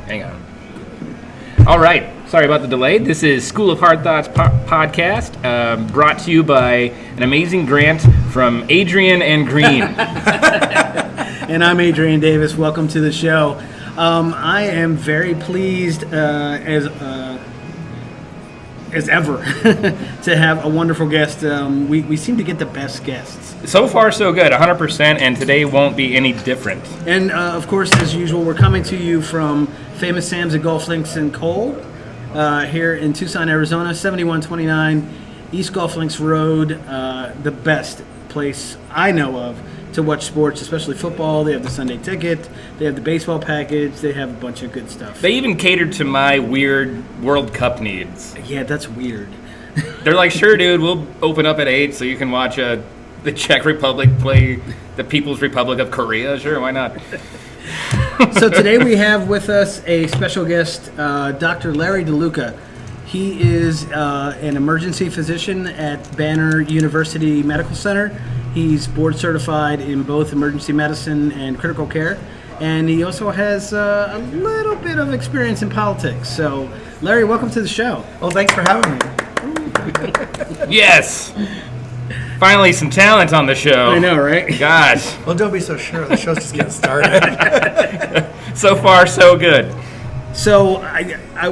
Hang on. All right. Sorry about the delay. This is School of Hard Thoughts podcast, brought to you by an amazing grant from Adrian and Green. And I'm Adrian Davis. Welcome to the show. I am very pleased as ever to have a wonderful guest. We seem to get the best guests. So far, so good. 100%, and today won't be any different. And, of course, as usual, we're coming to you from Famous Sam's at Golf Links in Cole, here in Tucson, Arizona, 7129 East Golf Links Road, the best place I know of to watch sports, especially football. They have the Sunday ticket, they have the baseball package, they have a bunch of good stuff. They even catered to my weird World Cup needs. Yeah, that's weird. They're like, sure, dude, we'll open up at 8 so you can watch the Czech Republic play the People's Republic of Korea. Sure, why not? So today we have with us a special guest, Dr. Larry DeLuca. He is an emergency physician at Banner University Medical Center. He's board certified in both emergency medicine and critical care. And he also has a little bit of experience in politics. So, Larry, welcome to the show. Well, thanks for having me. Yes! Finally, some talent on the show. I know, right? Gosh. Well, don't be so sure. The show's just getting started. So far, so good. So, I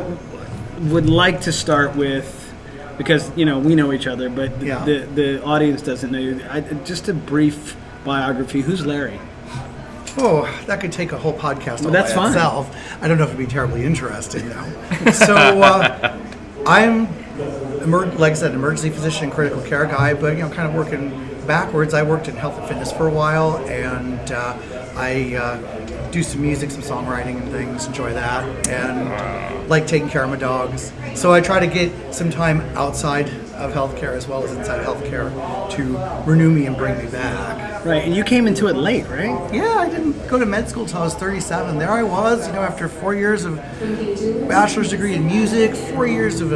would like to start with, because, you know, we know each other, but the audience doesn't know you. Just a brief biography. Who's Larry? Oh, that could take a whole podcast all That's by fine. itself. I don't know if it'd be terribly interesting, though. So, I'm, like I said, an emergency physician and critical care guy, but, kind of working backwards. I worked in health and fitness for a while, and I do some music, some songwriting and things, enjoy that, and like taking care of my dogs. So I try to get some time outside of healthcare as well as inside healthcare to renew me and bring me back. Right, and you came into it late, right? Yeah, I didn't go to med school until I was 37. There I was, after 4 years of bachelor's degree in music, 4 years of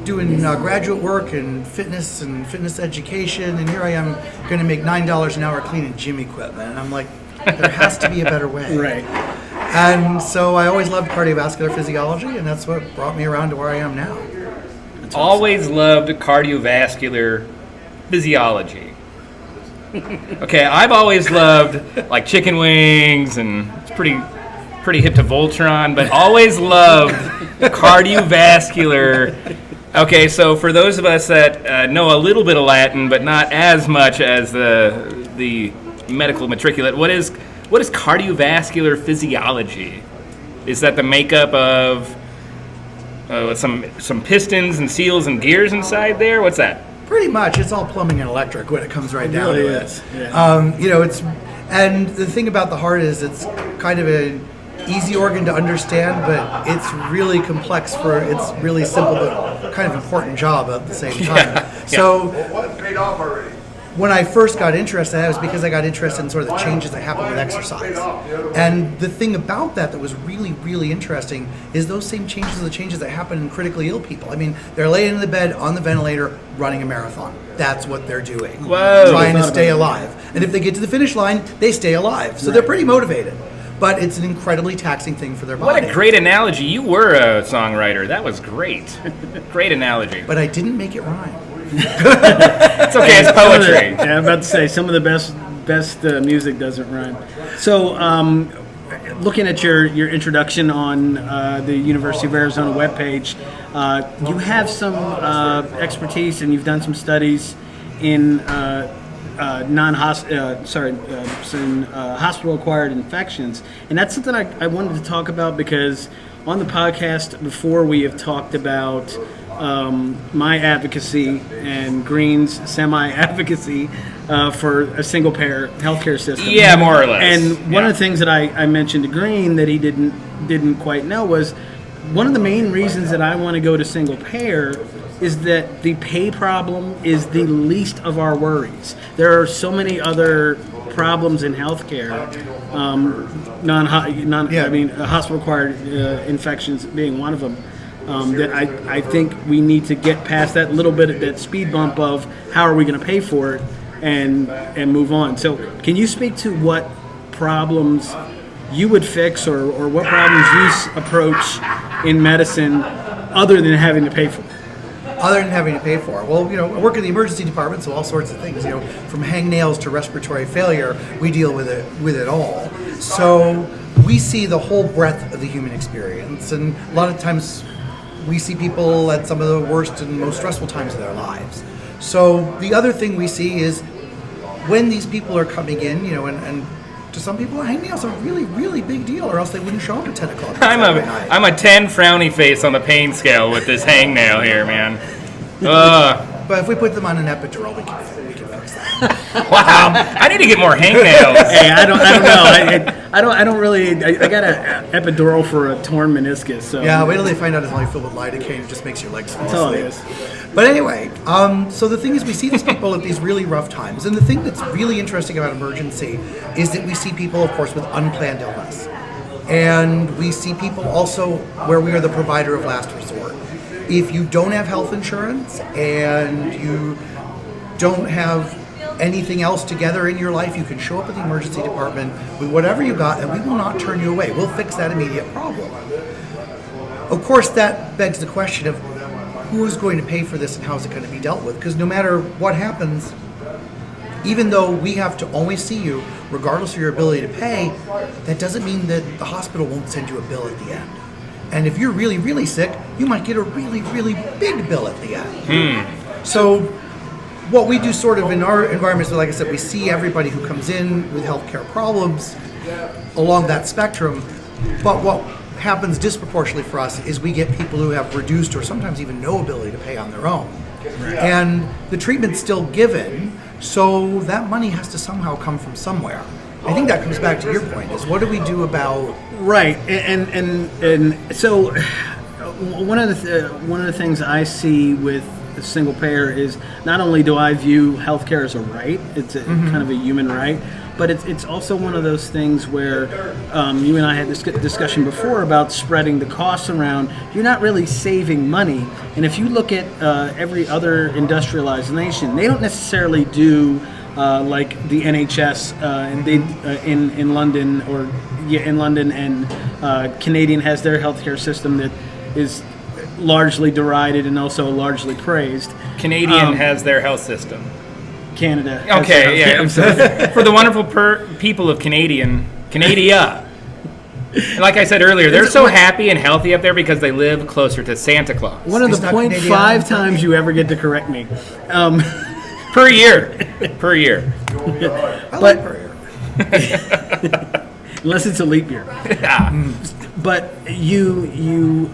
doing graduate work in fitness and fitness education, and here I am going to make $9 an hour cleaning gym equipment. And I'm like, there has to be a better way. Right. And so I always loved cardiovascular physiology, and that's what brought me around to where I am now. Always loved cardiovascular physiology. Okay, I've always loved like chicken wings, and it's pretty hip to Voltron, but always loved cardiovascular. Okay, so for those of us that know a little bit of Latin, but not as much as the medical matriculate, what is cardiovascular physiology? Is that the makeup of some pistons and seals and gears inside there? What's that? Pretty much, it's all plumbing and electric when it comes right down really to is. it. Yeah. It's, and the thing about the heart is it's kind of an easy organ to understand, but it's really complex for its really simple but kind of important job at the same time. Yeah. So What paid off already? when I first got interested, that was because I got interested in sort of the changes that happen with exercise. And the thing about that was really, really interesting is those same changes are the changes that happen in critically ill people. I mean, they're laying in the bed on the ventilator running a marathon. That's what they're doing. Whoa. Trying to stay alive. And if they get to the finish line, they stay alive. So they're pretty motivated. But it's an incredibly taxing thing for their body. What a great analogy. You were a songwriter. That was great. Great analogy. But I didn't make it rhyme. It's okay, it's poetry. Yeah, I'm about to say some of the best music doesn't rhyme. So, looking at your introduction on the University of Arizona webpage, you have some expertise and you've done some studies in hospital-acquired infections, and that's something I wanted to talk about because on the podcast before we have talked about my advocacy and Green's semi-advocacy for a single-payer healthcare system. Yeah, more or less. And one of the things that I mentioned to Green that he didn't quite know was one of the main reasons that I want to go to single-payer is that the pay problem is the least of our worries. There are so many other problems in healthcare, hospital-acquired infections being one of them. That I think we need to get past that little bit of that speed bump of how are we going to pay for it and move on. So can you speak to what problems you would fix, or what problems you approach in medicine other than having to pay for it? Other than having to pay for it. Well, I work in the emergency department, so all sorts of things. From hangnails to respiratory failure, we deal with it all. So we see the whole breadth of the human experience, and a lot of times we see people at some of the worst and most stressful times of their lives. So the other thing we see is when these people are coming in, and to some people, hangnails are a really, really big deal, or else they wouldn't show up at 10 o'clock. I'm a 10 frowny face on the pain scale with this hangnail here, man. But if we put them on an epidural, we can fix that. Wow, I need to get more hangnails. Hey, I don't know. I don't really. I got an epidural for a torn meniscus. So Yeah, wait till they find out it's only filled with lidocaine. It just makes your legs fall That's all it asleep. is. But anyway, so the thing is, we see these people at these really rough times, and the thing that's really interesting about emergency is that we see people, of course, with unplanned illness, and we see people also where we are the provider of last resort. If you don't have health insurance and you don't have anything else together in your life, you can show up at the emergency department with whatever you got, and we will not turn you away. We'll fix that immediate problem. Of course, that begs the question of who's going to pay for this and how is it going to be dealt with? Because no matter what happens, even though we have to always see you, regardless of your ability to pay, that doesn't mean that the hospital won't send you a bill at the end. And if you're really, really sick, you might get a really, really big bill at the end. So what we do sort of in our environments, like I said, we see everybody who comes in with healthcare problems along that spectrum. But what happens disproportionately for us is we get people who have reduced or sometimes even no ability to pay on their own. Right. And the treatment's still given, so that money has to somehow come from somewhere. I think that comes back to your point, is what do we do about... Right, and so one of the things I see with a single payer is not only do I view healthcare as a right, it's kind of a human right, but it's also one of those things where you and I had this discussion before about spreading the costs around. You're not really saving money, and if you look at every other industrialized nation, they don't necessarily do like the NHS in London, in London, and Canadian has their healthcare system that is largely derided and also largely praised. Canadian has their health system. Canada. Okay, yeah. For the wonderful people of Canada. Like I said earlier, they're so happy and healthy up there because they live closer to Santa Claus. One of the 0.5 times you ever get to correct me. Per year. I like per year. Unless it's a leap year. But you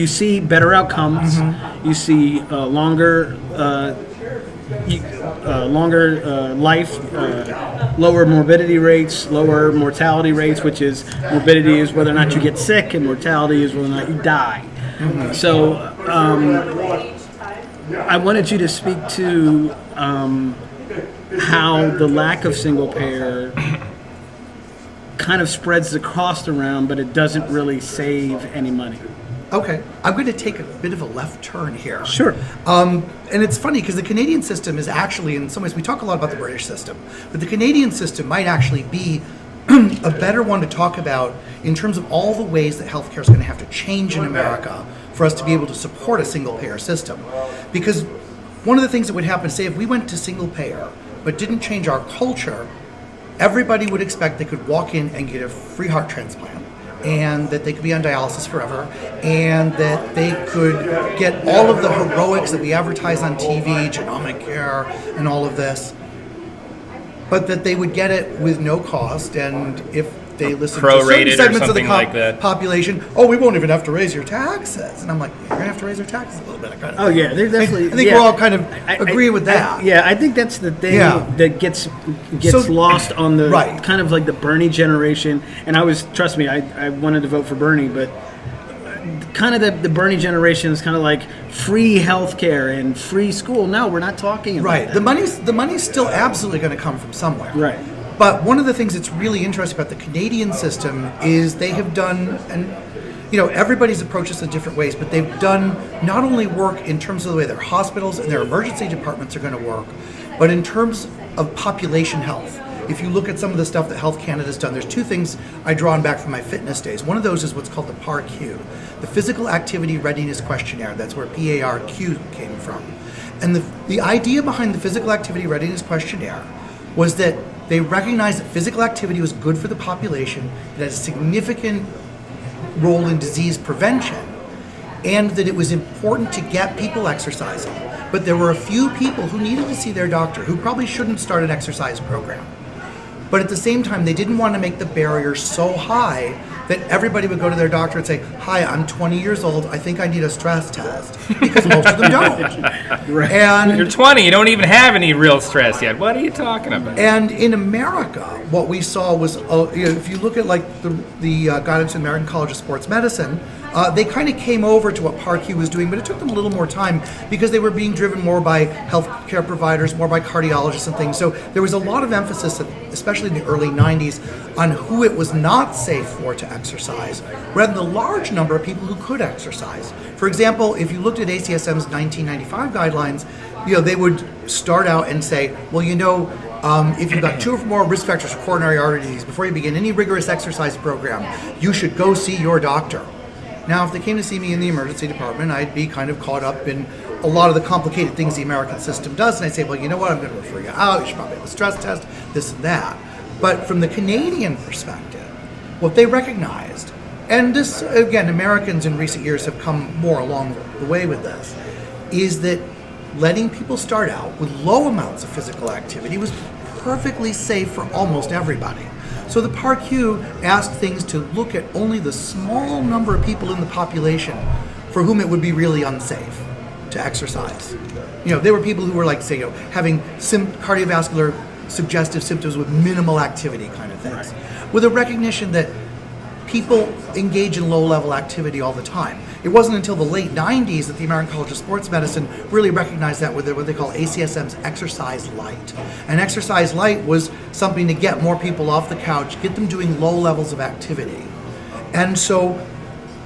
see better outcomes. You see longer life, lower morbidity rates, lower mortality rates, which is morbidity is whether or not you get sick, and mortality is whether or not you die. So I wanted you to speak to how the lack of single payer kind of spreads the cost around, but it doesn't really save any money. Okay, I'm going to take a bit of a left turn here. Sure. And it's funny because the Canadian system is actually, in some ways, we talk a lot about the British system, but the Canadian system might actually be a better one to talk about in terms of all the ways that healthcare is going to have to change in America for us to be able to support a single payer system. Because one of the things that would happen, say if we went to single payer but didn't change our culture, everybody would expect they could walk in and get a free heart transplant, and that they could be on dialysis forever, and that they could get all of the heroics that we advertise on TV, genomic care, and all of this, but that they would get it with no cost, and if they listen to certain segments of the population, we won't even have to raise your taxes. And I'm like, you're going to have to raise your taxes a little bit. Yeah, they're definitely... I think we're all kind of agree with that. I think that's the thing that gets lost on the kind of like the Bernie generation. And trust me, I wanted to vote for Bernie, but kind of the Bernie generation is kind of like free healthcare and free school. No, we're not talking about that. The money's still absolutely going to come from somewhere. Right. But one of the things that's really interesting about the Canadian system is they have done, and everybody's approached this in different ways, but they've done not only work in terms of the way their hospitals and their emergency departments are going to work, but in terms of population health. if you look at some of the stuff that Health Canada's done, there's two things I drawn back from my fitness days. One of those is what's called the PARQ, the Physical Activity Readiness Questionnaire. That's where PARQ came from. And the idea behind the Physical Activity Readiness Questionnaire was that they recognized that physical activity was good for the population, it had a significant role in disease prevention, and that it was important to get people exercising. But there were a few people who needed to see their doctor who probably shouldn't start an exercise program. But at the same time, they didn't want to make the barrier so high that everybody would go to their doctor and say, "Hi, I'm 20 years old. I think I need a stress test," because most of them don't. Right. And You're 20. You don't even have any real stress yet. What are you talking about? And in America, what we saw was, if you look at like the guidance in the American College of Sports Medicine, they kind of came over to what PARQ was doing, but it took them a little more time because they were being driven more by healthcare providers, more by cardiologists and things. So there was a lot of emphasis, especially in the early 90s, on who it was not safe for to exercise, rather than the large number of people who could exercise. For example, if you looked at ACSM's 1995 guidelines, they would start out and say, well, if you've got 2 or more risk factors for coronary artery disease, before you begin any rigorous exercise program, you should go see your doctor. Now, if they came to see me in the emergency department, I'd be kind of caught up in a lot of the complicated things the American system does, and I'd say, well, you know what, I'm going to refer you out, you should probably have a stress test, this and that. But from the Canadian perspective, what they recognized, and this, again, Americans in recent years have come more along the way with this, is that letting people start out with low amounts of physical activity was perfectly safe for almost everybody. So the PARQ asked things to look at only the small number of people in the population for whom it would be really unsafe to exercise. They were people who were like, say, having cardiovascular suggestive symptoms with minimal activity kind of things. Right. With a recognition that people engage in low-level activity all the time. It wasn't until the late 90s that the American College of Sports Medicine really recognized that with what they call ACSM's Exercise Light. And Exercise Light was something to get more people off the couch, get them doing low levels of activity. And so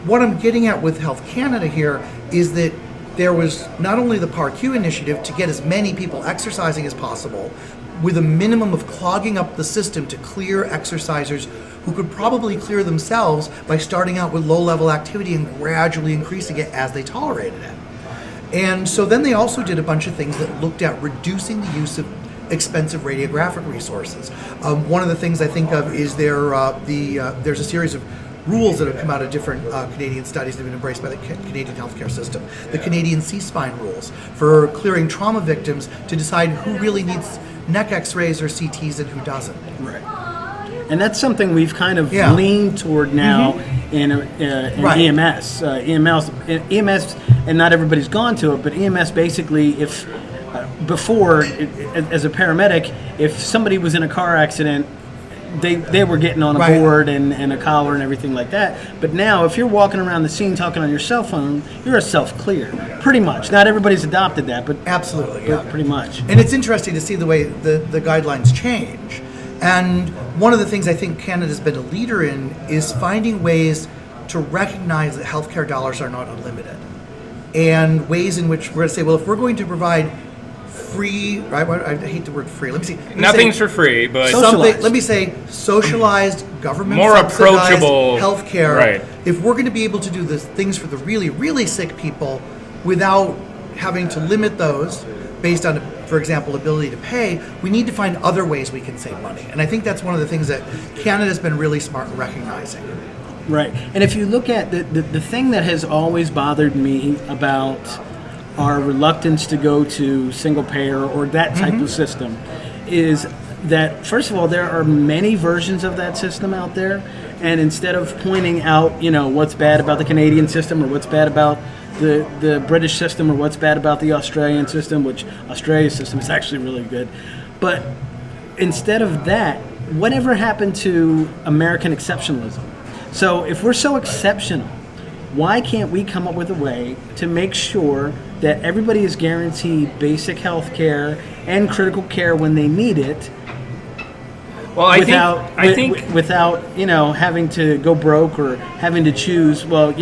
what I'm getting at with Health Canada here is that there was not only the PARQ initiative to get as many people exercising as possible, with a minimum of clogging up the system to clear exercisers who could probably clear themselves by starting out with low-level activity and gradually increasing it as they tolerated it. And so then they also did a bunch of things that looked at reducing the use of expensive radiographic resources. One of the things I think of is there's a series of rules that have come out of different Canadian studies that have been embraced by the Canadian healthcare system. The Canadian C-spine rules for clearing trauma victims to decide who really needs neck x-rays or CTs and who doesn't. Right. And that's something we've kind of leaned toward now in Right. EMS. EMS, and not everybody's gone to it, but EMS basically, if before, as a paramedic, if somebody was in a car accident, they were getting on a Right. board and a collar and everything like that. But now, if you're walking around the scene talking on your cell phone, you're a self-clear, pretty much. Not everybody's adopted that, but Absolutely, but pretty much. And it's interesting to see the way the guidelines change. And one of the things I think Canada's been a leader in is finding ways to recognize that healthcare dollars are not unlimited. And ways in which we're going to say, well, if we're going to provide free, right? I hate the word free. Let me Nothing's for free, but Socialized. Let me say socialized, government More subsidized approachable healthcare. Right. If we're going to be able to do the things for the really, really sick people without having to limit those based on, for example, ability to pay, we need to find other ways we can save money. And I think that's one of the things that Canada's been really smart in recognizing. Right. And if you look at the thing that has always bothered me about our reluctance to go to single payer or that type of system is that, first of all, there are many versions of that system out there. And instead of pointing out, what's bad about the Canadian system or what's bad about the British system or what's bad about the Australian system, which Australia's system is actually really good. But instead of that, whatever happened to American exceptionalism? So if we're so exceptional, why can't we come up with a way to make sure that everybody is guaranteed basic health care and critical care when they need it? Well, I think without having to go broke or having to choose. Well,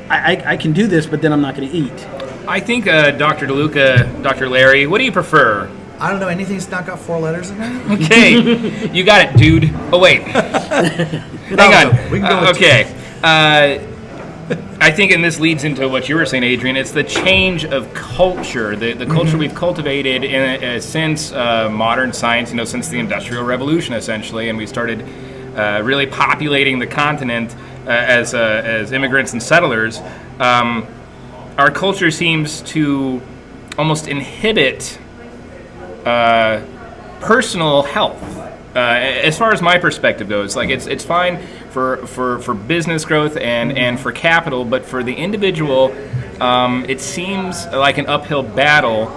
I can do this, but then I'm not going to eat. I think Dr. DeLuca, Dr. Larry, what do you prefer? I don't know anything that's not got 4 letters in it. Okay, you got it, dude. Oh wait, hang on. Okay. We can go with Okay, I think, and this leads into what you were saying, Adrian. It's the change of culture, the culture we've cultivated since modern science. Since the Industrial Revolution, essentially, and we started really populating the continent as immigrants and settlers. Our culture seems to almost inhibit personal health. As far as my perspective goes, like it's fine for business growth and for capital, but for the individual, it seems like an uphill battle,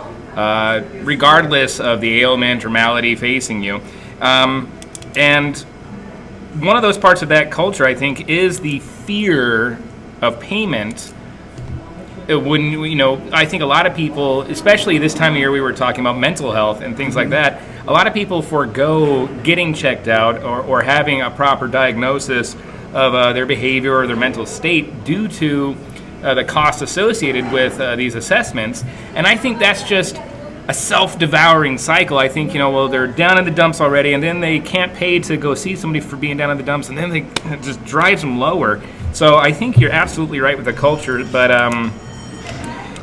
regardless of the ailment or malady facing you. And one of those parts of that culture, I think, is the fear of payment. When I think a lot of people, especially this time of year, we were talking about mental health and things like that. A lot of people forego getting checked out or having a proper diagnosis of their behavior or their mental state due to the costs associated with these assessments. And I think that's just a self-devouring cycle. I think, they're down in the dumps already, and then they can't pay to go see somebody for being down in the dumps, and then it just drives them lower. So I think you're absolutely right with the culture, but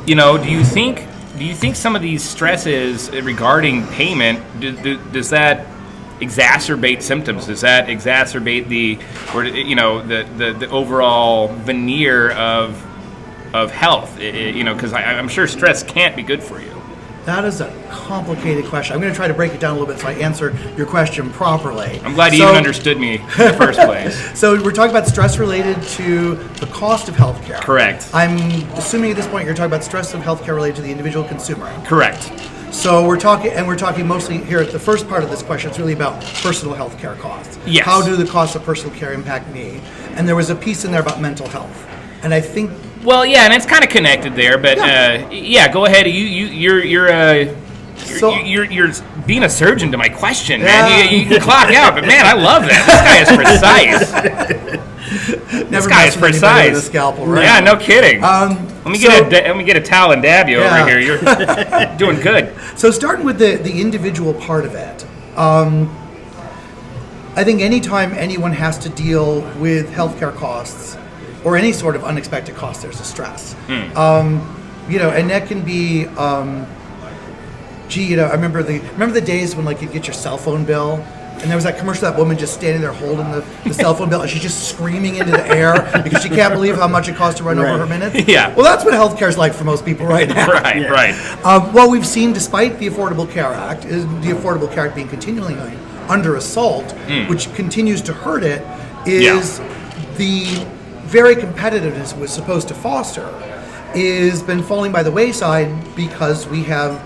do you think some of these stresses regarding payment, does that exacerbate symptoms? Does that exacerbate the overall veneer of health? Because I'm sure stress can't be good for you. That is a complicated question. I'm going to try to break it down a little bit so I answer your question properly. I'm glad you even understood me in the first place. So we're talking about stress related to the cost of healthcare. Correct. I'm assuming at this point you're talking about stress of healthcare related to the individual consumer. Correct. So we're talking mostly here at the first part of this question. It's really about personal healthcare costs. Yes. How do the costs of personal care impact me? And there was a piece in there about mental health, and I think. Well, yeah, and it's kind of connected there, but go ahead. You're being a surgeon to my question, man. You can clock out, but man, I love that. This guy is precise. This guy is precise. With a scalpel, right? Yeah, no kidding. Let me get a towel and dab you over here. You're doing good. So starting with the individual part of it, I think anytime anyone has to deal with healthcare costs or any sort of unexpected cost, there's a stress. And that can be, I remember the days when you'd get your cell phone bill, and there was that commercial, that woman just standing there holding the cell phone bill, and she's just screaming into the air because she can't believe how much it costs to run over her minutes. Yeah. Well, that's what healthcare's like for most people right now. Right. What we've seen, despite the Affordable Care Act, is the Affordable Care Act being continually under assault, which continues to hurt it, is the very competitiveness it was supposed to foster is been falling by the wayside because we have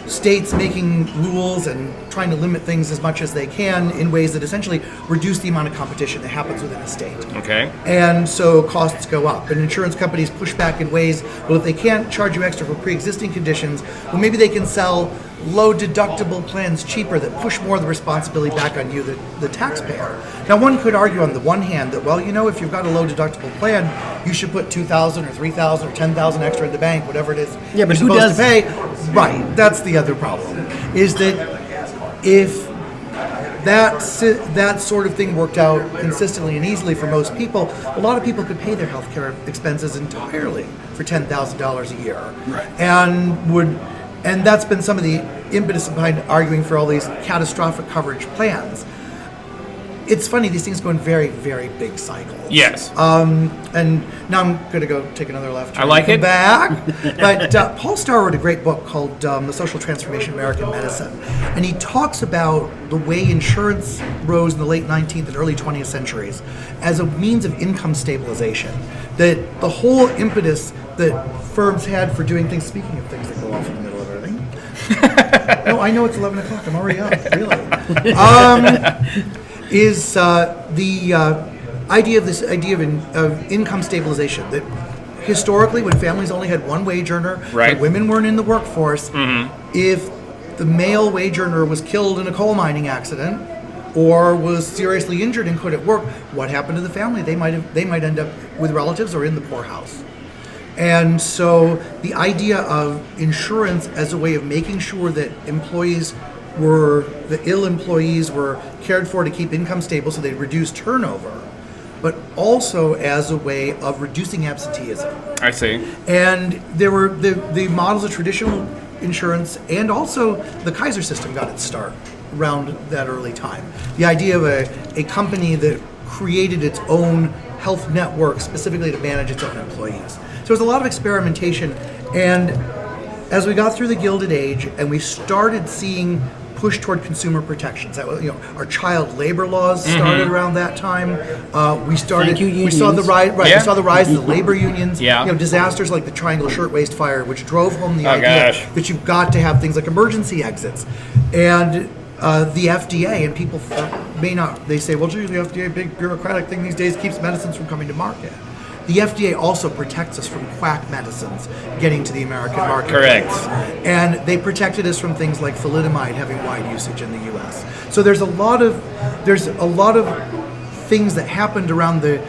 states making rules and trying to limit things as much as they can in ways that essentially reduce the amount of competition that happens within a state. Okay. And so costs go up, and insurance companies push back in ways, well, if they can't charge you extra for pre-existing conditions, well, maybe they can sell low deductible plans cheaper that push more of the responsibility back on you, the taxpayer. Now, one could argue on the one hand that, if you've got a low deductible plan, you should put $2,000 or $3,000 or $10,000 extra in the bank, whatever it is Yeah, but you're who supposed does to pay. Right, that's the other problem, is that if that sort of thing worked out consistently and easily for most people, a lot of people could pay their healthcare expenses entirely for $10,000 a year. Right. And that's been some of the impetus behind arguing for all these catastrophic coverage plans. It's funny, these things go in very, very big cycles. Yes. And now I'm going to go take another left turn. I like it. Back. But Paul Starr wrote a great book called The Social Transformation of American Medicine. And he talks about the way insurance rose in the late 19th and early 20th centuries as a means of income stabilization. That the whole impetus that firms had for doing things, speaking of things that go off in the middle of everything. No, I know it's 11 o'clock. I'm already up, really. Is the idea of income stabilization, that historically when families only had one wage earner, right, and women weren't in the workforce, if the male wage earner was killed in a coal mining accident or was seriously injured and couldn't work, what happened to the family? They might end up with relatives or in the poorhouse. And so the idea of insurance as a way of making sure that the ill employees were cared for to keep income stable so they'd reduce turnover, but also as a way of reducing absenteeism. I see. And there were the models of traditional insurance, and also the Kaiser system got its start around that early time. The idea of a company that created its own health network specifically to manage its own employees. So there was a lot of experimentation, and as we got through the Gilded Age and we started seeing push toward consumer protections, that was, our child labor laws started around that time. We saw the rise. Right, we saw the rise of the labor unions. Yeah. Disasters like the Triangle Shirtwaist Fire, which drove home the idea that you've got to have things like emergency exits, and the FDA. And people may not. They say, well, gee, the FDA, big bureaucratic thing these days, keeps medicines from coming to market. The FDA also protects us from quack medicines getting to the American market. Correct. And they protected us from things like thalidomide having wide usage in the U.S. So there's a lot of things that happened around the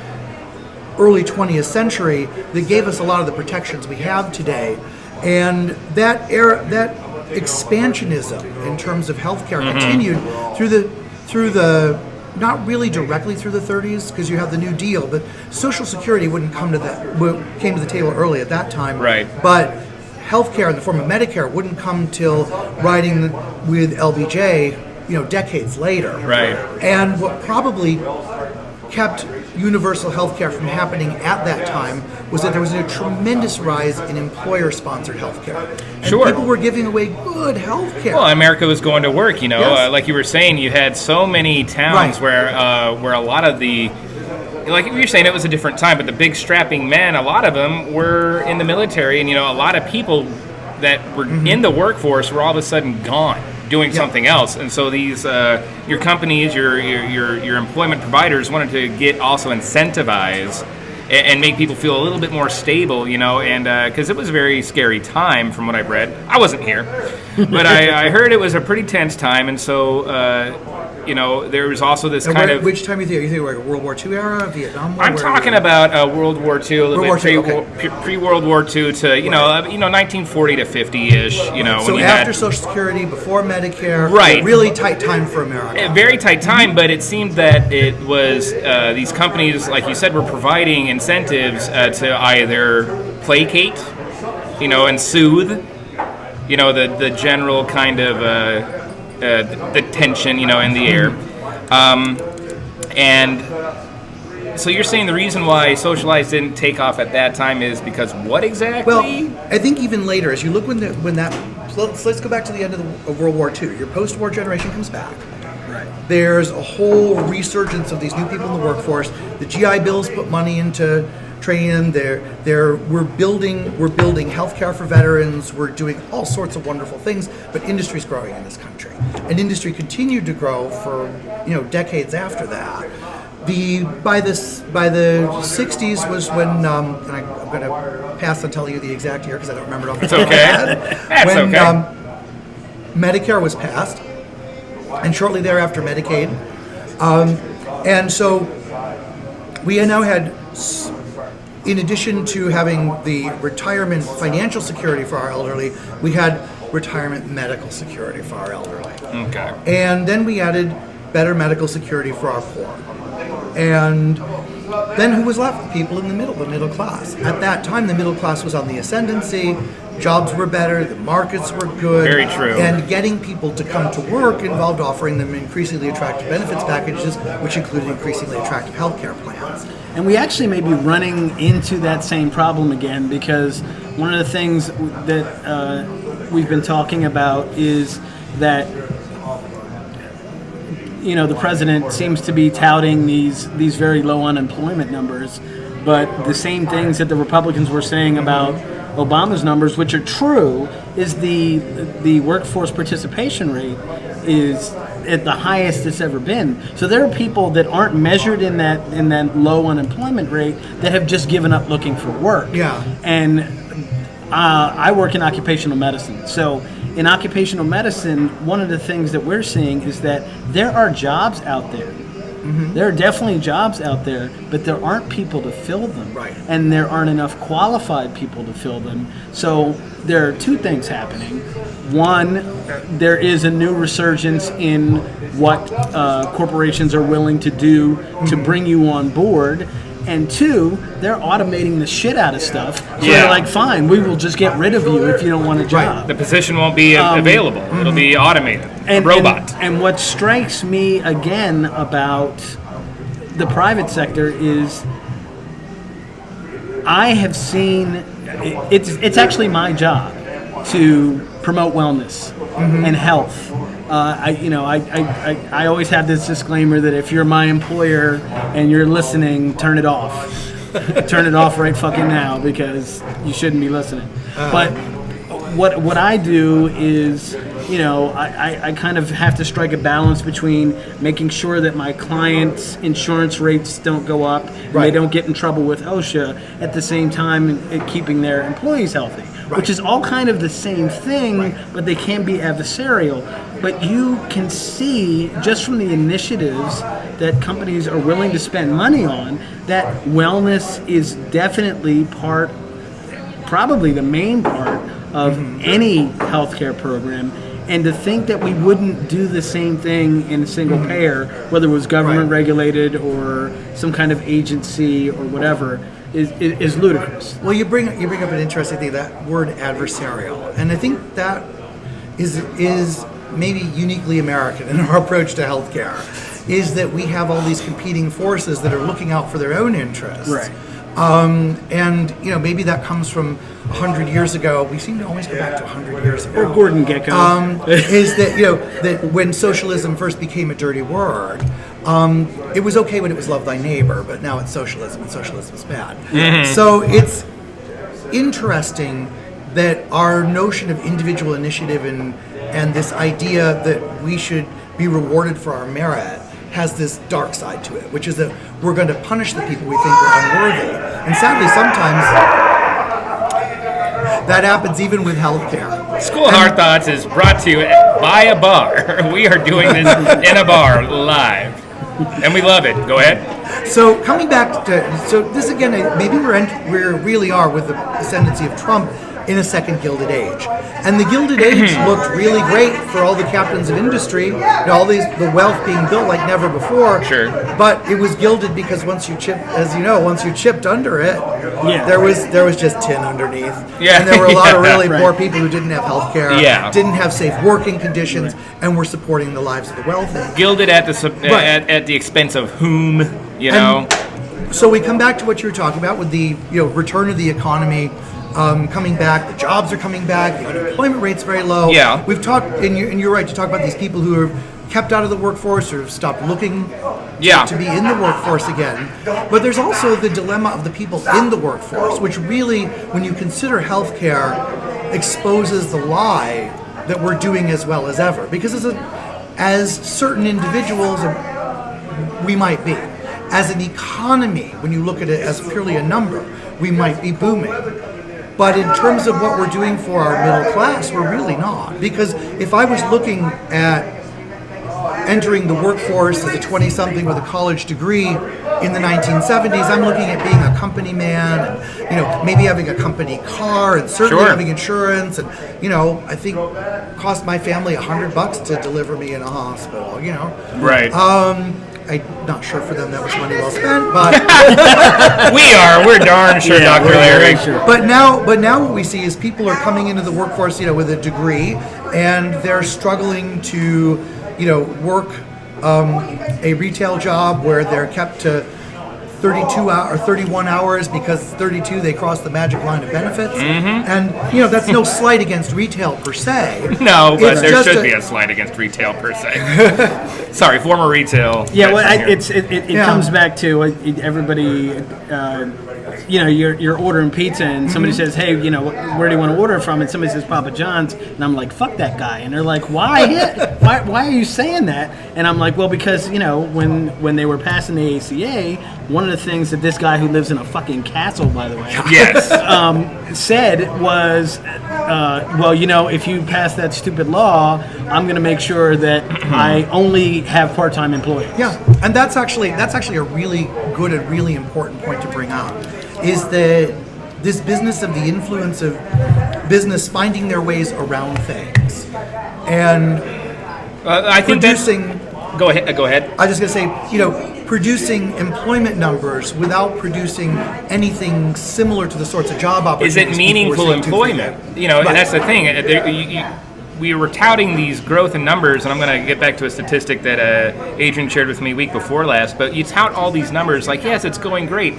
early 20th century that gave us a lot of the protections we have today. And that expansionism in terms of healthcare continued through the not really directly through the 30s, because you have the New Deal, but Social Security came to the table early at that time. Right. But healthcare in the form of Medicare wouldn't come till riding with LBJ, decades later. Right. And what probably kept universal healthcare from happening at that time was that there was a tremendous rise in employer-sponsored healthcare. And people were giving away good healthcare. Well, America was going to work, Yes. like you were saying, you had so many towns where a lot of the, like you were saying, it was a different time, but the big strapping men, a lot of them were in the military, and a lot of people that were in the workforce were all of a sudden gone, doing something else. And so these your companies, your employment providers wanted to get also incentivized and make people feel a little bit more stable, and because it was a very scary time from what I've read. I wasn't here, but I heard it was a pretty tense time, and so there was also this Which time you think? You think like World War II era, Vietnam War? I'm talking about World War II, a little bit pre-World War II to 1940 to 50-ish. So after Social Security, before Medicare, right? Really tight time for America. A very tight time, but it seemed that it was these companies, like you said, were providing incentives to either placate, and soothe, the general kind of the tension, in the air. And so you're saying the reason why socialized didn't take off at that time is because what exactly? Well, I think even later, as you look let's go back to the end of World War II. Your post-war generation comes back. Right. There's a whole resurgence of these new people in the workforce. The GI Bills put money into training. We're building healthcare for veterans. We're doing all sorts of wonderful things. But industry's growing in this country, and industry continued to grow for decades after that. By the 60s was when, and I'm going to pass on telling you the exact year because I don't remember it off the top of my head. When Medicare was passed, and shortly thereafter Medicaid, and so we now had, in addition to having the retirement financial security for our elderly, we had retirement medical security for our elderly. Okay. And then we added better medical security for our poor. And then who was left? The people in the middle class. At that time, the middle class was on the ascendancy. Jobs were better, the markets were good. Very true. And getting people to come to work involved offering them increasingly attractive benefits packages, which included increasingly attractive healthcare plans. And we actually may be running into that same problem again, because one of the things that we've been talking about is that the president seems to be touting these very low unemployment numbers, but the same things that the Republicans were saying about Obama's numbers, which are true, is the workforce participation rate is at the highest it's ever been. So there are people that aren't measured in that low unemployment rate that have just given up looking for work. Yeah. And I work in occupational medicine. So in occupational medicine, one of the things that we're seeing is that there are jobs out there There are definitely jobs out there, but there aren't people to fill them. Right. And there aren't enough qualified people to fill them. So there are two things happening. One, there is a new resurgence in what corporations are willing to do to bring you on board. And two, they're automating the shit out of stuff. So Yeah. they're like, fine, we will just get rid of you if you don't want a job. The position won't be available. It'll be automated. Robot. And what strikes me again about the private sector is I have seen it's actually my job to promote wellness and health. I always have this disclaimer that if you're my employer and you're listening, turn it off. Turn it off right fucking now because you shouldn't be listening. But what I do is, I kind of have to strike a balance between making sure that my clients' insurance rates don't go up and they don't get in trouble with OSHA at the same time keeping their employees healthy, which is all kind of the same thing, but they can be adversarial. But you can see just from the initiatives that companies are willing to spend money on that wellness is definitely probably the main part of any healthcare program. And to think that we wouldn't do the same thing in a single payer, whether it was government regulated or some kind of agency or whatever, is ludicrous. Well, you bring up an interesting thing, that word adversarial, and I think that is maybe uniquely American in our approach to healthcare, is that we have all these competing forces that are looking out for their own interests. Right. And maybe that comes from 100 years ago. We seem to always go back to 100 years ago. Or Gordon Gekko. Is that that when socialism first became a dirty word, it was okay when it was love thy neighbor, but now it's socialism, and socialism is bad. So it's interesting that our notion of individual initiative and this idea that we should be rewarded for our merit has this dark side to it, which is that we're going to punish the people we think are unworthy. And sadly, sometimes that happens even with healthcare. School of Hard Thoughts is brought to you by a bar. We are doing this in a bar live. And we love it. Go ahead. So coming back to this again, maybe we really are with the ascendancy of Trump in a second Gilded Age, and the Gilded Age looked really great for all the captains of industry, the wealth being built like never before. Sure. But it was gilded because once you chipped under it, there was just tin underneath. Yeah. And there were a lot of really poor people who didn't have health care, didn't have safe working conditions, and were supporting the lives of the wealthy. Gilded at the expense of whom, So we come back to what you were talking about with the return of the economy. Coming back, the jobs are coming back, the unemployment rate's very low. Yeah. We've talked, and you're right to talk about these people who are kept out of the workforce or have stopped looking to be in the workforce again. But there's also the dilemma of the people in the workforce, which really, when you consider healthcare, exposes the lie that we're doing as well as ever. Because as certain individuals we might be. As an economy, when you look at it as purely a number, we might be booming. But in terms of what we're doing for our middle class, we're really not. Because if I was looking at entering the workforce as a 20-something with a college degree in the 1970s, I'm looking at being a company man, and, maybe having a company car, and certainly having insurance, and I think it cost my family $100 to deliver me in a hospital. Right. I'm not sure for them that was money well spent, but we're darn sure, Dr. Larry. Sure. But now what we see is people are coming into the workforce, with a degree, and they're struggling to, work a retail job where they're kept to 32 or 31 hours because 32 they cross the magic line of benefits, and that's no slight against retail per se. No, but there should be a slight against retail per se. Sorry, former retail. Yeah, well, it comes back to everybody. You're ordering pizza and somebody says, "Hey, where do you want to order from?" And somebody says Papa John's, and I'm like, "Fuck that guy!" And they're like, "Why? Why are you saying that?" And I'm like, "Well, because when they were passing the ACA, one of the things that this guy who lives in a fucking castle, by the way, yes, said was, if you pass that stupid law, I'm going to make sure that I only have part-time employees. Yeah, and that's actually a really good and really important point to bring up, is that this business of the influence of business finding their ways around things, and I think producing. Go ahead. I was just going to say, producing employment numbers without producing anything similar to the sorts of job opportunities. Is it meaningful employment? Right. And that's the thing. We were touting these growth in numbers, and I'm going to get back to a statistic that Adrian shared with me week before last. But you tout all these numbers like, yes, it's going great.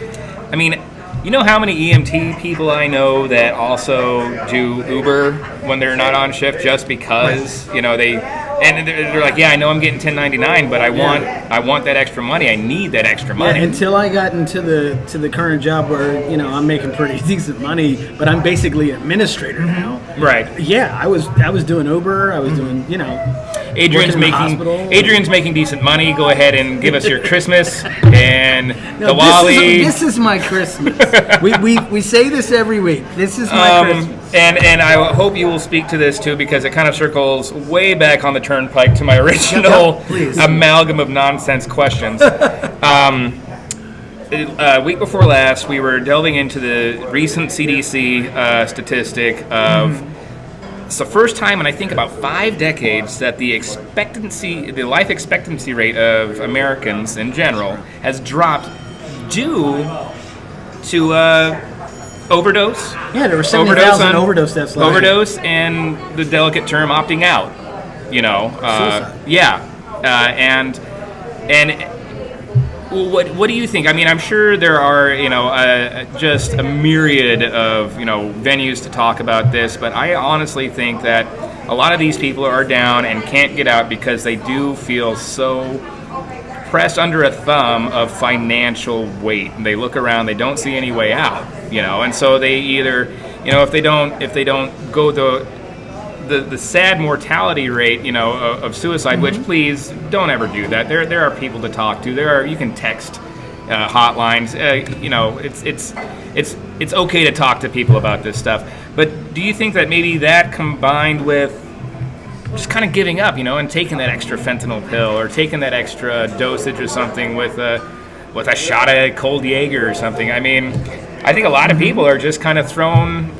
I mean, you know how many EMT people I know that also do Uber when they're not on shift just because they're like, yeah, I know I'm getting 1099, but I want that extra money. I need that extra money. Yeah, until I got into the current job where I'm making pretty decent money, but I'm basically an administrator now. Right. Yeah, I was doing Uber. I was doing Adrian's making decent money. Go ahead and give us your Christmas and the Wally. This is my Christmas. we say this every week. This is my Christmas. And I hope you will speak to this too, because it kind of circles way back on the turnpike to my original amalgam of nonsense questions. Week before last, we were delving into the recent CDC statistic of it's the first time in I think about 5 decades that the life expectancy rate of Americans in general has dropped due to overdose. Yeah, there were 70,000 overdose deaths last year. Overdose and the delicate term opting out. Suicide. Yeah, and what do you think? I mean, I'm sure there are just a myriad of venues to talk about this, but I honestly think that a lot of these people are down and can't get out because they do feel so pressed under a thumb of financial weight. And they look around, they don't see any way out, and so they either, if they don't go the sad mortality rate, of suicide, which please don't ever do that. There are people to talk to. You can text hotlines. It's okay to talk to people about this stuff. But do you think that maybe that combined with just kind of giving up, and taking that extra fentanyl pill or taking that extra dosage or something with a shot of cold Jaeger or something? I mean, I think a lot of people are just kind of thrown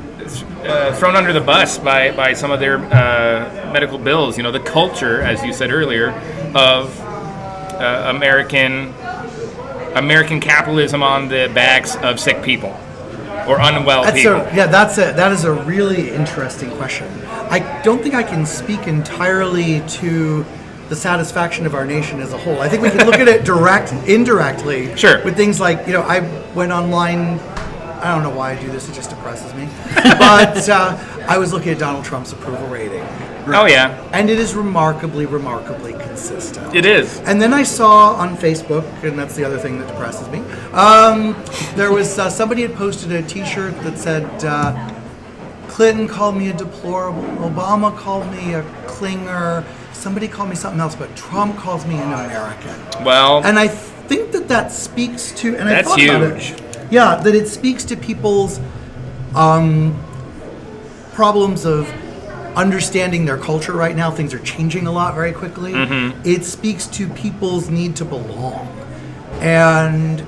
under the bus by some of their medical bills. The culture, as you said earlier, of American capitalism on the backs of sick people or unwell people. That is a really interesting question. I don't think I can speak entirely to the satisfaction of our nation as a whole. I think we can look at it indirectly. Sure. With things like, I went online. I don't know why I do this, it just depresses me. But I was looking at Donald Trump's approval rating. Right? Oh, yeah. And it is remarkably consistent. It is. And then I saw on Facebook, and that's the other thing that depresses me, there was somebody had posted a t-shirt that said, Clinton called me a deplorable, Obama called me a clinger, somebody called me something else, but Trump calls me an American. Well. And I think that speaks to, and that's I thought huge. About it. Yeah, that it speaks to people's problems of understanding their culture right now. Things are changing a lot very quickly. Mm-hmm. It speaks to people's need to belong. And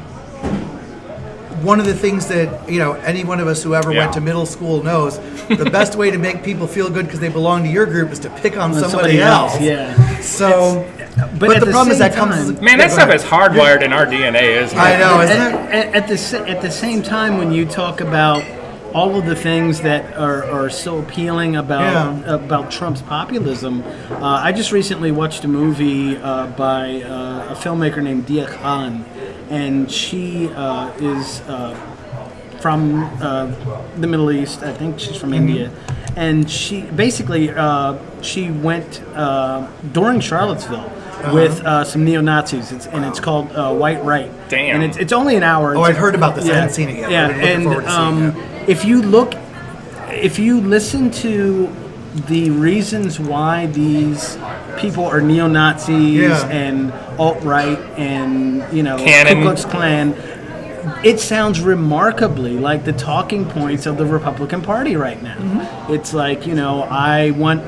one of the things that, any one of us who ever went to middle school knows, the best way to make people feel good because they belong to your group is to pick on somebody else. Yeah. So... But the problem is that comes... Man, that stuff is hardwired in our DNA, isn't it? I know, isn't it? At the same time, when you talk about all of the things that are so appealing about Trump's populism, I just recently watched a movie by a filmmaker named Dia Khan, and she is from the Middle East. I think she's from India. And she basically she went during Charlottesville with some neo-Nazis, it's called White Right. Damn. And it's only an hour. I'd heard about this. I haven't seen it yet. Yeah, and if you listen to the reasons why these people are neo-Nazis and alt-right and Ku Klux Klan, it sounds remarkably like the talking points of the Republican Party right now. Mm-hmm. It's like, I want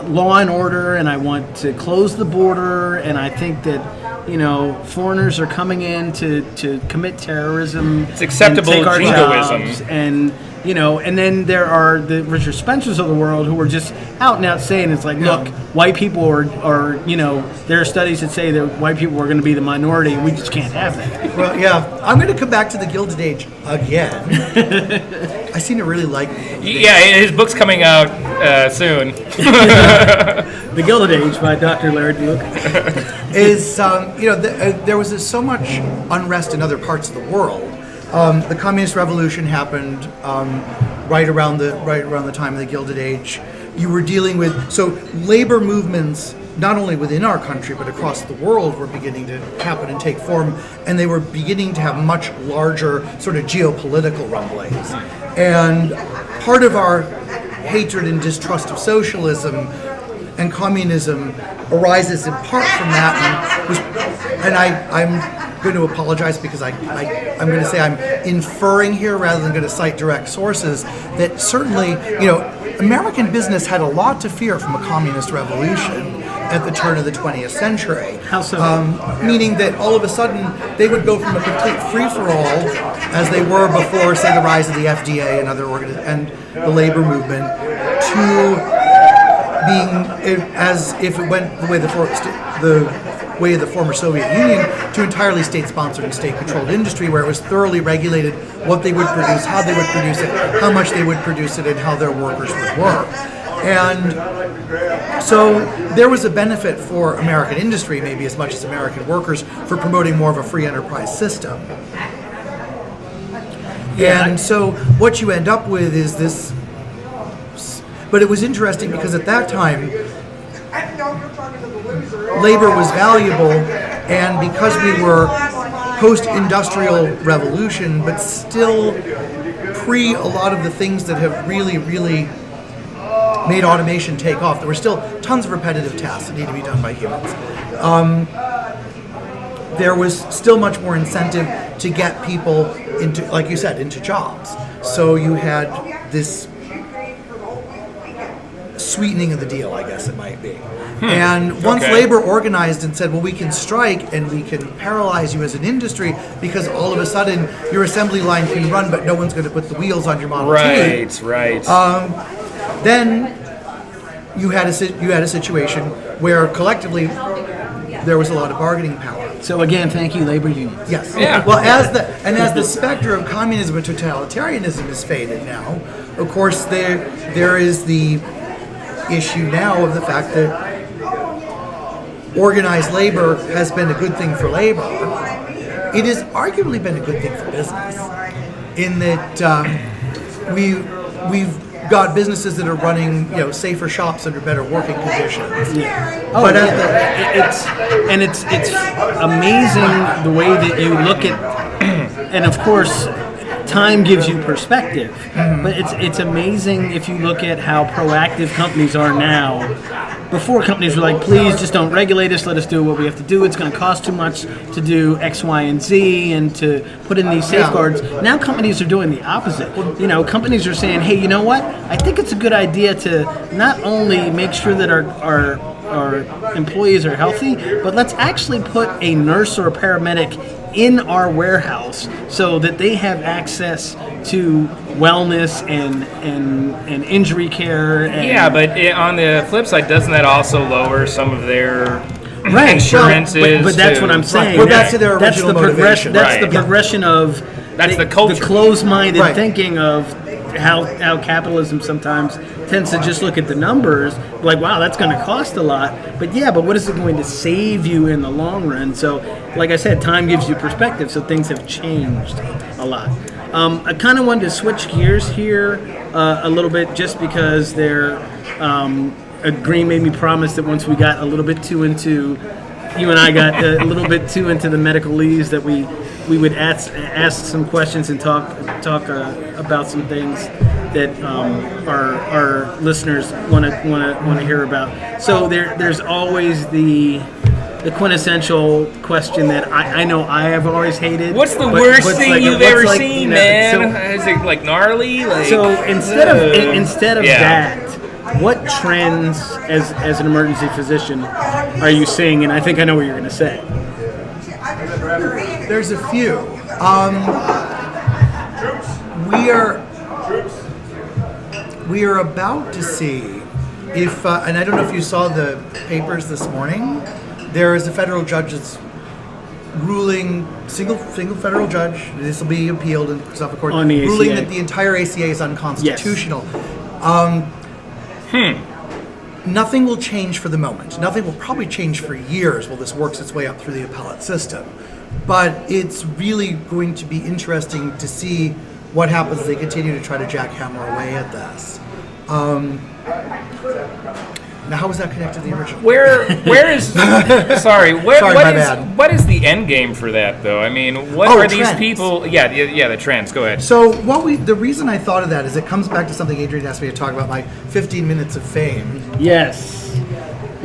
law and order, and I want to close the border, and I think that foreigners are coming in to commit terrorism. It's acceptable and take our jingoism. jobs, and and then there are the Richard Spencers of the world who are just out and out saying it's like, look, white people are there are studies that say that white people are going to be the minority, and we just can't have that. Well, yeah, I'm going to come back to the Gilded Age again. I seem to really like it. Yeah, his book's coming out soon. The Gilded Age by Dr. Larry DeLuca. Is there was so much unrest in other parts of the world. The Communist Revolution happened right around the time of the Gilded Age. You were dealing with labor movements not only within our country but across the world were beginning to happen and take form, and they were beginning to have much larger sort of geopolitical rumblings. And part of our hatred and distrust of socialism and communism arises in part from that, I'm going to apologize because I'm going to say I'm inferring here rather than going to cite direct sources that certainly, American business had a lot to fear from a communist revolution at the turn of the 20th century. How so? Meaning that all of a sudden they would go from a complete free-for-all, as they were before, say, the rise of the FDA and other and the labor movement, to being, as if it went the way the way of the former Soviet Union, to entirely state-sponsored and state-controlled industry, where it was thoroughly regulated what they would produce, how they would produce it, how much they would produce it, and how their workers would work. And so there was a benefit for American industry, maybe as much as American workers, for promoting more of a free enterprise system. And so what you end up with is this. But it was interesting because at that time, labor was valuable, and because we were post-industrial revolution, but still pre a lot of the things that have really, really made automation take off, there were still tons of repetitive tasks that need to be done by humans. There was still much more incentive to get people into, like you said, into jobs. So you had this sweetening of the deal, I guess it might be. And once labor organized and said, well, we can strike and we can paralyze you as an industry because all of a sudden your assembly line can run, but no one's going to put the wheels on your Model T. Right. Then you had a situation where collectively there was a lot of bargaining power. So again, thank you, labor unions. Yes. Yeah. Well, as the specter of communism and totalitarianism is faded now, of course there is the issue now of the fact that organized labor has been a good thing for labor. It has arguably been a good thing for business, in that we've got businesses that are running safer shops under better working conditions. Yeah. But it's amazing the way that you look at, and of course, time gives you perspective. But it's amazing if you look at how proactive companies are now. Before, companies were like, please just don't regulate us, let us do what we have to do. It's going to cost too much to do X, Y, and Z and to put in these safeguards. Now companies are doing the opposite. Companies are saying, hey, you know what? I think it's a good idea to not only make sure that our employees are healthy, but let's actually put a nurse or a paramedic in our warehouse so that they have access to wellness and injury care. But on the flip side, doesn't that also lower some of their insurances? But that's what I'm saying. We're back to their original motivation. That's the progression of the culture. The closed-minded thinking of how capitalism sometimes tends to just look at the numbers, like, wow, that's going to cost a lot. But what is it going to save you in the long run? So, like I said, time gives you perspective, so things have changed a lot. I kind of wanted to switch gears here a little bit, just because Green made me promise that once we got a little bit too into, you and I got a little bit too into the medical leaves, that we would ask some questions and talk about some things that our listeners want to hear about. So there's always the quintessential question that I know I have always hated. What's the worst thing you've ever seen, man? Is it like gnarly? So instead of that, what trends as an emergency physician are you seeing? And I think I know what you're going to say. There's a few. We are about to see if, and I don't know if you saw the papers this morning. There is a federal judge that's ruling, single federal judge. This will be appealed in Suffolk Court. On the ACA. Ruling that the entire ACA is unconstitutional. Nothing will change for the moment. Nothing will probably change for years while this works its way up through the appellate system. But it's really going to be interesting to see what happens as they continue to try to jackhammer away at this. Now, how was that connected to the original? Where is? Sorry, Sorry, my bad. what is the end game for that, though? I mean, what Oh, are these trends. people? Yeah, the trends. Go ahead. So the reason I thought of that is it comes back to something Adrian asked me to talk about, my 15 minutes of fame. Yes.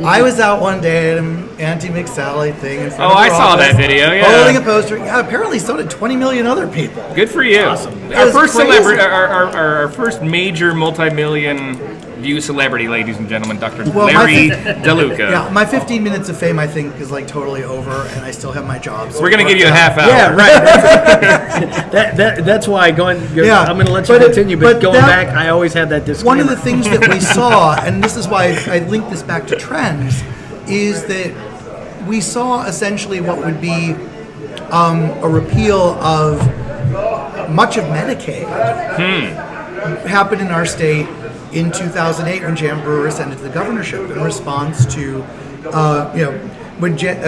I was out one day at an anti-McSally thing in front Oh, of I her saw office, that video, yeah. holding a poster. Yeah, apparently so did 20 million other people. Good for you. Awesome. Our was first crazy. celebrity, our first major multi-million view celebrity, ladies and gentlemen, Dr. Well, Larry DeLuca. Yeah, my 15 minutes of fame, I think, is like totally over, and I still have my job. So We're gonna give you a half hour. Yeah, right. That's why I'm going to let you continue. But going back, I always had that disclaimer. One of the things that we saw, and this is why I linked this back to trends, is that we saw essentially what would be a repeal of much of Medicaid happened in our state in 2008 when Jan Brewer ascended to the governorship in response to, when Janet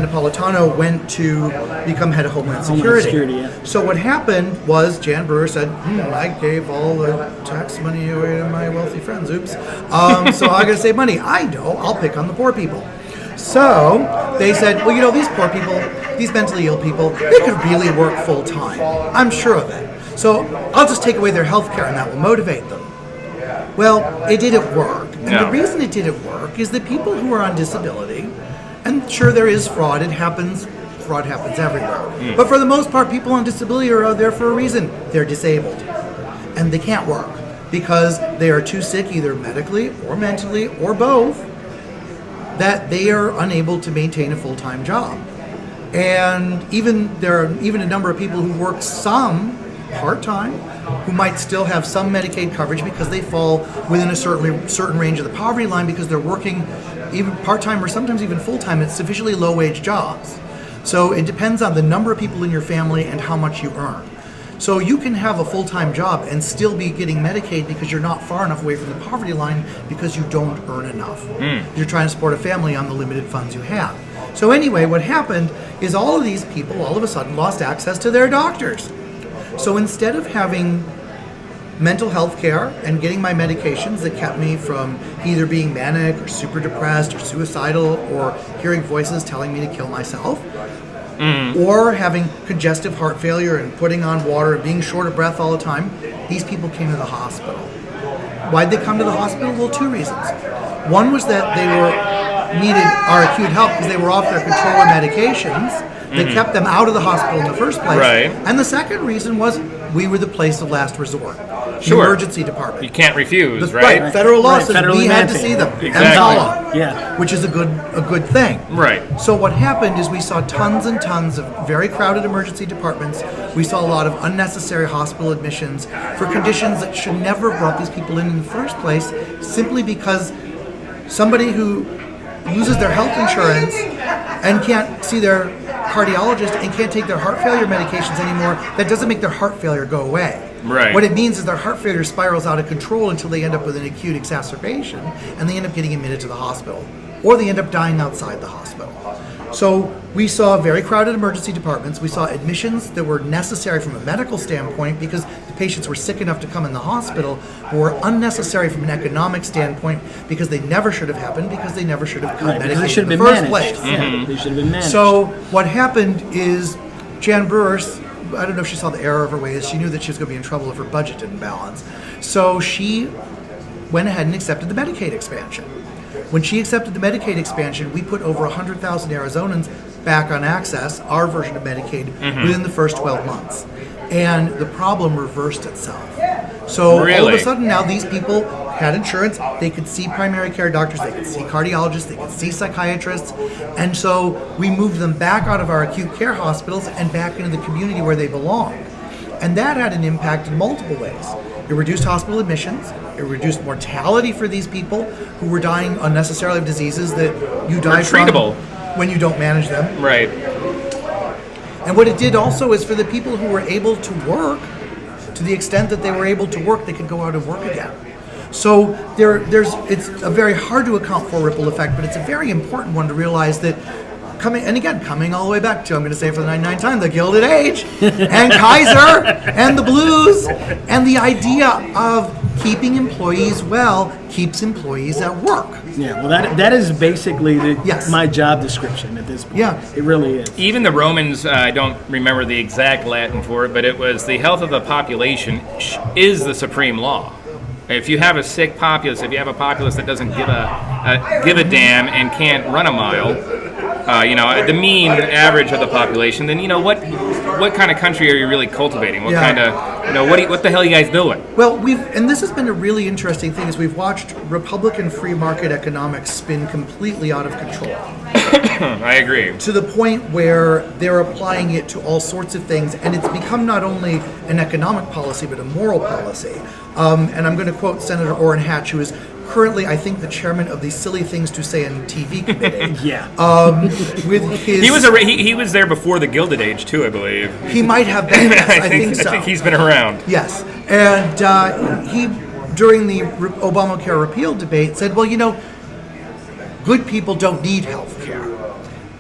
Napolitano went to become head of Homeland Security. Yeah. So what happened was Jan Brewer said, I gave all the tax money away to my wealthy friends. Oops. So I got to save money. I know. I'll pick on the poor people. So they said, well, these poor people, these mentally ill people, they could really work full time. I'm sure of it. So I'll just take away their health care and that will motivate them. Well, it didn't work. And No. the reason it didn't work is that people who are on disability, and sure there is fraud, fraud happens everywhere. But for the most part, people on disability are out there for a reason. They're disabled. And they can't work because they are too sick, either medically or mentally or both, that they are unable to maintain a full-time job. And there are even a number of people who work some part-time who might still have some Medicaid coverage because they fall within a certain range of the poverty line because they're working even part-time or sometimes even full-time at sufficiently low-wage jobs. So it depends on the number of people in your family and how much you earn. So you can have a full-time job and still be getting Medicaid because you're not far enough away from the poverty line because you don't earn enough. You're trying to support a family on the limited funds you have. So anyway, what happened is all of these people all of a sudden lost access to their doctors. So instead of having mental health care and getting my medications that kept me from either being manic or super depressed or suicidal or hearing voices telling me to kill myself, or having congestive heart failure and putting on water and being short of breath all the time, these people came to the hospital. Why'd they come to the hospital? Well, two reasons. One was that they needed our acute help because they were off their controller medications that kept them out of the hospital in the first place. Right. And the second reason was we were the place of last resort. Sure. The emergency department. You can't refuse, Right. right? Federal law Right, says federally we had to mandated. see them. Exactly. And follow. Yeah. Which is a good thing. Right. So what happened is we saw tons and tons of very crowded emergency departments. We saw a lot of unnecessary hospital admissions for conditions that should never have brought these people in the first place, simply because somebody who loses their health insurance and can't see their cardiologist and can't take their heart failure medications anymore, that doesn't make their heart failure go away. Right. What it means is their heart failure spirals out of control until they end up with an acute exacerbation and they end up getting admitted to the hospital, or they end up dying outside the hospital. So we saw very crowded emergency departments. We saw admissions that were necessary from a medical standpoint because the patients were sick enough to come in the hospital, but were unnecessary from an economic standpoint because they never should have happened, because they never should have cut Right, because they Medicaid should in have the been first managed. place. Yeah, they should have been managed. So what happened is Jan Brewer, I don't know if she saw the error of her ways. She knew that she was going to be in trouble if her budget didn't balance. So she went ahead and accepted the Medicaid expansion. When she accepted the Medicaid expansion, we put over 100,000 Arizonans back on access, our version of Medicaid, within the first 12 months. and the problem reversed itself. So all of Really? a sudden now these people had insurance, they could see primary care doctors, they could see cardiologists, they could see psychiatrists, and so we moved them back out of our acute care hospitals and back into the community where they belong. And that had an impact in multiple ways. It reduced hospital admissions, it reduced mortality for these people who were dying unnecessarily of diseases that you die from treatable when you don't manage them. Right. And what it did also is for the people who were able to work, to the extent that they were able to work, they could go out and work again. So it's a very hard to account for ripple effect, but it's a very important one to realize that coming all the way back to, I'm going to say it for the 99th time, the Gilded Age, and Kaiser, and the blues, and the idea of keeping employees well keeps employees at work. Yeah, well, that is basically Yes. my job description at this point. Yeah. It really is. Even the Romans, I don't remember the exact Latin for it, but it was the health of the population is the supreme law. If you have a sick populace, if you have a populace that doesn't give a damn and can't run a mile, the mean average of the population, then what kind of country are you really cultivating? What Yeah. kind of what the hell are you guys doing? Well, and this has been a really interesting thing, is we've watched Republican free market economics spin completely out of control. I agree. To the point where they're applying it to all sorts of things, and it's become not only an economic policy, but a moral policy. And I'm going to quote Senator Orrin Hatch, who is currently, I think, the chairman of the Silly Things to Say on TV committee. Yeah. With his, He was there before the Gilded Age too, I believe. he might have been. Yes, I think so. I think he's been around. Yes, and he, during the Obamacare repeal debate, said, well, good people don't need health care.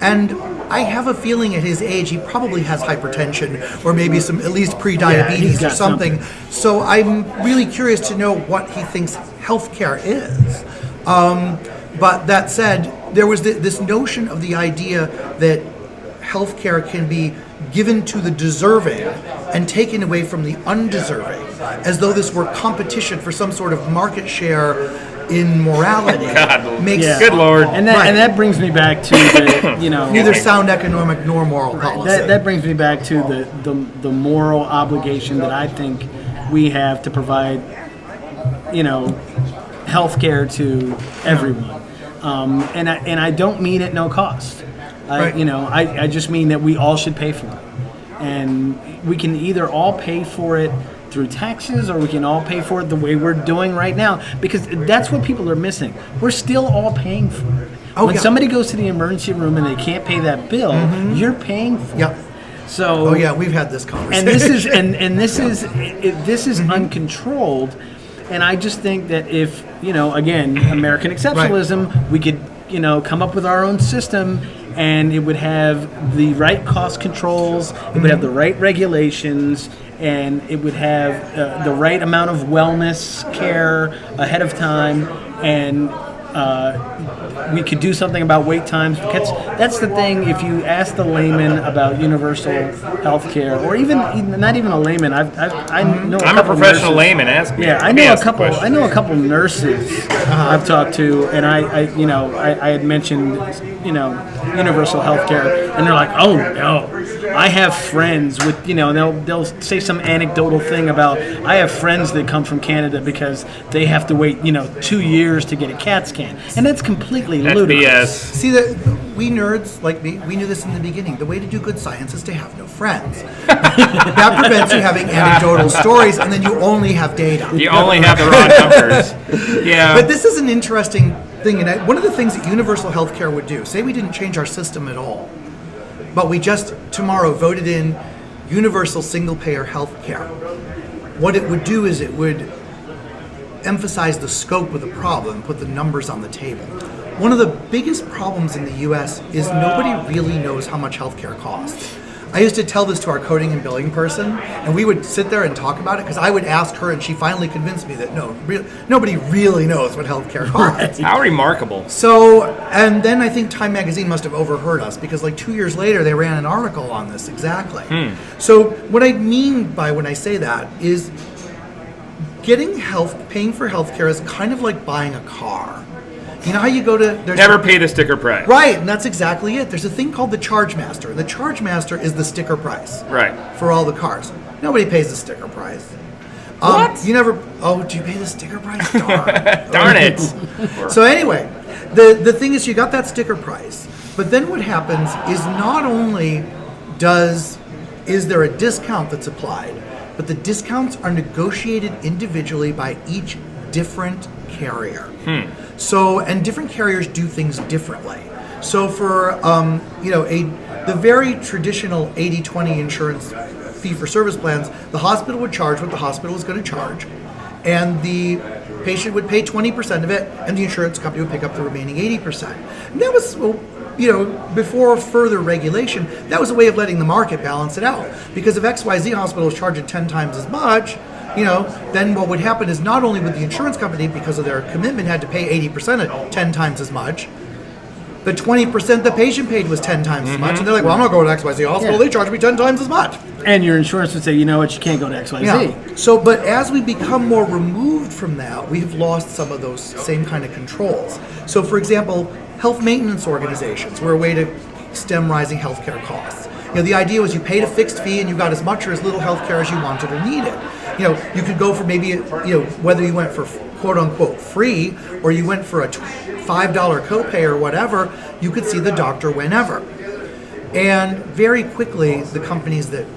And I have a feeling at his age, he probably has hypertension or maybe some, at least Yeah, pre-diabetes he's or got something. So I'm really curious to know what he thinks health care is. But that said, there was this notion of the idea that health care can be given to the deserving and taken away from the undeserving, as though this were competition for some sort of market share in morality. God. Makes Good Lord. And that brings me back to the neither sound economic nor moral policy. that brings me back to the moral obligation that I think we have to provide health care to everyone. And I don't mean at no cost. Right. I just mean that we all should pay for it. And we can either all pay for it through taxes, or we can all pay for it the way we're doing right now, because that's what people are missing. We're still all paying for it. When somebody goes to the emergency room and they can't pay that bill, you're paying for it. So we've had this conversation. And this is uncontrolled. And I just think that if, again, American exceptionalism, we could, come up with our own system, and it would have the right cost controls, it would have the right regulations, and it would have the right amount of wellness care ahead of time, and we could do something about wait times. Because that's the thing. If you ask the layman about universal health care, or even not even a layman, I know I'm a professional layman. Ask me. Yeah, I know a couple nurses I've talked to, and I had mentioned universal health care, and they're like, oh no. I have friends with, they'll say some anecdotal thing about, I have friends that come from Canada because they have to wait, 2 years to get a CAT scan. And that's completely ludicrous. BS. See, that we nerds like me, we knew this in the beginning. The way to do good science is to have no friends. That prevents you having anecdotal stories, and then you only have data. You only have the raw numbers. Yeah. But this is an interesting thing, and one of the things that universal health care would do, say we didn't change our system at all, but we just tomorrow voted in universal single-payer health care. What it would do is it would emphasize the scope of the problem, put the numbers on the table. One of the biggest problems in the U.S. is nobody really knows how much health care costs. I used to tell this to our coding and billing person, and we would sit there and talk about it, because I would ask her, and she finally convinced me that nobody really knows what healthcare costs. How remarkable. So, and then I think Time Magazine must have overheard us, because 2 years later they ran an article on this exactly. So what I mean by when I say that is paying for healthcare is kind of like buying a car. You know how you go to... Never pay the sticker price. Right, and that's exactly it. There's a thing called the charge master. The charge master is the sticker price. Right. For all the cars. Nobody pays the sticker price. What? You never... Oh, do you pay the sticker price? Darn. Darn it. So anyway, the thing is you got that sticker price, but then what happens is not only is there a discount that's applied, but the discounts are negotiated individually by each different carrier. So, and different carriers do things differently. So for, the very traditional 80-20 insurance fee-for-service plans, the hospital would charge what the hospital is going to charge, and the patient would pay 20% of it, and the insurance company would pick up the remaining 80%. And that was, before further regulation, that was a way of letting the market balance it out. Because if XYZ hospital is charging 10 times as much, then what would happen is not only would the insurance company, because of their commitment, had to pay 80% at 10 times as much, the 20% the patient paid was 10 times as much. And they're like, well, I'm not going to XYZ hospital. Yeah. They charge me 10 times as much. And your insurance would say, you know what, you can't go to XYZ. Yeah. So, but as we become more removed from that, we've lost some of those same kind of controls. So, for example, health maintenance organizations were a way to stem rising healthcare costs. The idea was you paid a fixed fee and you got as much or as little healthcare as you wanted or needed. You could go for maybe, whether you went for quote unquote free or you went for a $5 copay or whatever, you could see the doctor whenever. And very quickly, the companies that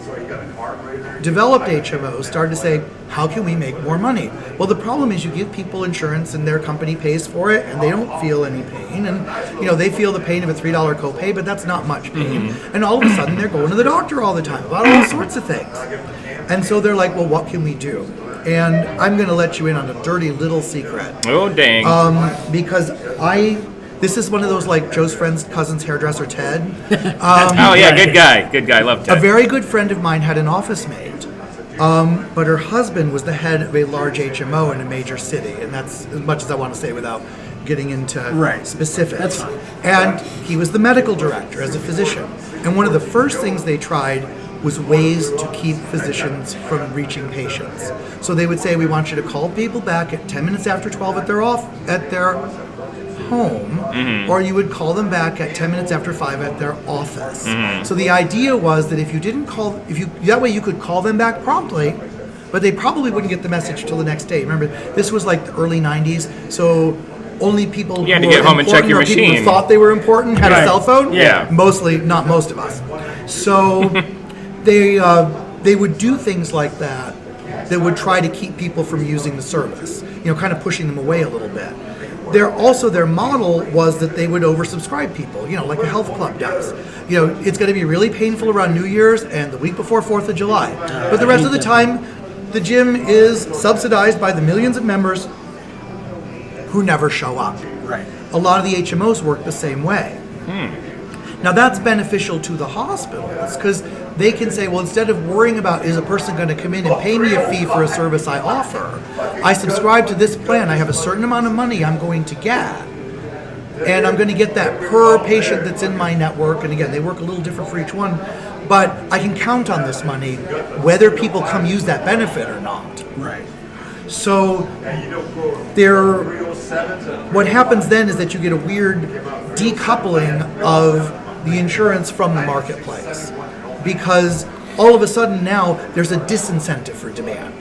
developed HMOs started to say, how can we make more money? Well, the problem is you give people insurance and their company pays for it and they don't feel any pain. And, they feel the pain of a $3 copay, but that's not much pain. And all of a sudden, they're going to the doctor all the time about all sorts of things. And so they're like, well, what can we do? And I'm going to let you in on a dirty little secret. Oh, dang. Because this is one of those like Joe's friend's cousin's hairdresser, Ted. Oh, yeah, good guy. Good guy. Love Ted. A very good friend of mine had an office mate, but her husband was the head of a large HMO in a major city. And that's as much as I want to say without getting into specifics. That's fine. And he was the medical director as a physician. And one of the first things they tried was ways to keep physicians from reaching patients. So they would say, we want you to call people back at 10 minutes after 12 at their home, or you would call them back at 10 minutes after 5 at their office. So the idea was that if you didn't call, that way you could call them back promptly, but they probably wouldn't get the message till the next day. Remember, this was like the early 90s, so only people You had who to get were home and check your important or people machine. who thought they were important had a Right. cell phone. Yeah. Mostly, not most of us. So they would do things like that would try to keep people from using the service, kind of pushing them away a little bit. Their model was that they would oversubscribe people, like a health club does. It's going to be really painful around New Year's and the week before 4th of July. But the rest of the time, the gym is subsidized by the millions of members who never show up. Right. A lot of the HMOs work the same way. Now that's beneficial to the hospitals because they can say, well, instead of worrying about is a person going to come in and pay me a fee for a service I offer, I subscribe to this plan, I have a certain amount of money I'm going to get, and I'm going to get that per patient that's in my network. And again, they work a little different for each one, but I can count on this money whether people come use that benefit or not. Right. So what happens then is that you get a weird decoupling of the insurance from the marketplace, because all of a sudden now there's a disincentive for demand,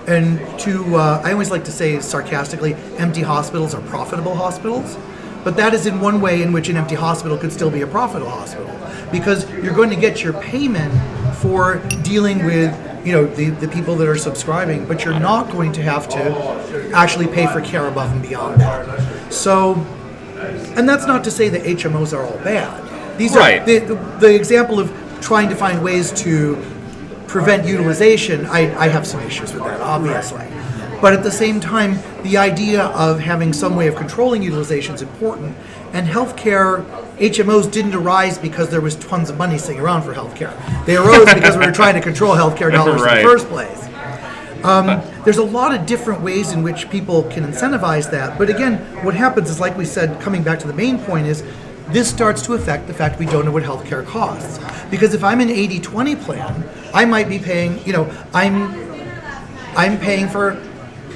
and I always like to say sarcastically, empty hospitals are profitable hospitals, but that is in one way in which an empty hospital could still be a profitable hospital, because you're going to get your payment for dealing with the people that are subscribing, but you're not going to have to actually pay for care above and beyond that. So, and that's not to say that HMOs are all bad. These Right. are the example of trying to find ways to prevent utilization. I have some issues with that, obviously. But at the same time, the idea of having some way of controlling utilization is important. And healthcare, HMOs didn't arise because there was tons of money sitting around for healthcare. They arose because we were trying to control healthcare dollars in Right. the first place. There's a lot of different ways in which people can incentivize that. But again, what happens is, like we said, coming back to the main point is, this starts to affect the fact we don't know what healthcare costs. Because if I'm an 80-20 plan, I might be paying, I'm paying for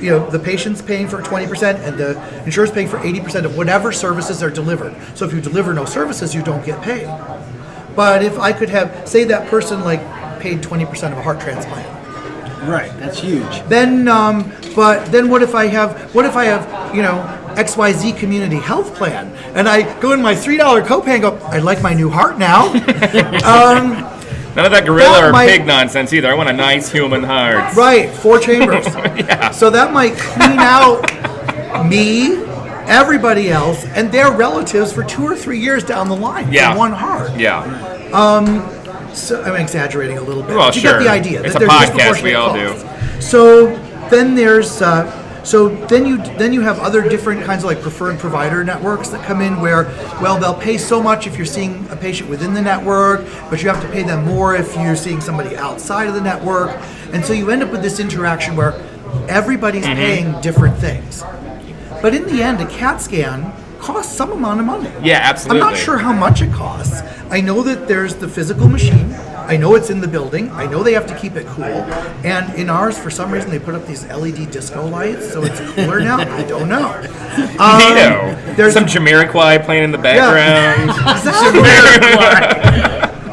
the patient's paying for 20% and the insurer's paying for 80% of whatever services are delivered. So if you deliver no services, you don't get paid. But if I could have, say that person like paid 20% of a heart transplant. Right, that's huge. Then, but then what if I have, XYZ community health plan, and I go in my $3 copay and go, I like my new heart now. None of that gorilla or pig nonsense either. I want a nice human heart. Right, 4 chambers. Yeah. So that might clean out me, everybody else, and their relatives for 2 or 3 years down the line for one heart. Yeah. So I'm exaggerating a little bit. Well, but you sure. get the idea. It's that a there's podcast. We all do. So then there's then you have other different kinds of like preferred provider networks that come in where, well, they'll pay so much if you're seeing a patient within the network, but you have to pay them more if you're seeing somebody outside of the network, and so you end up with this interaction where everybody's paying different things. But in the end, a CAT scan costs some amount of money. Yeah, absolutely. I'm not sure how much it costs. I know that there's the physical machine. I know it's in the building. I know they have to keep it cool. And in ours, for some reason, they put up these LED disco lights, so it's cooler now. I don't know. There's some Jamiroquai playing in the background.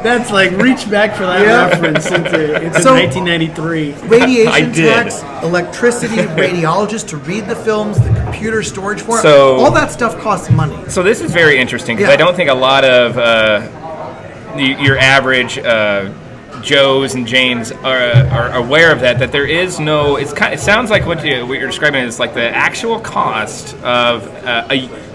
That's like reach back for that reference. It's So, 1993. Radiation techs, electricity, radiologists to read the films, the computer storage for it. So- all that stuff costs money. So this is very interesting because Yeah. I don't think a lot of your average Joes and Janes are aware of that there is no. It sounds like what you're describing is like the actual cost of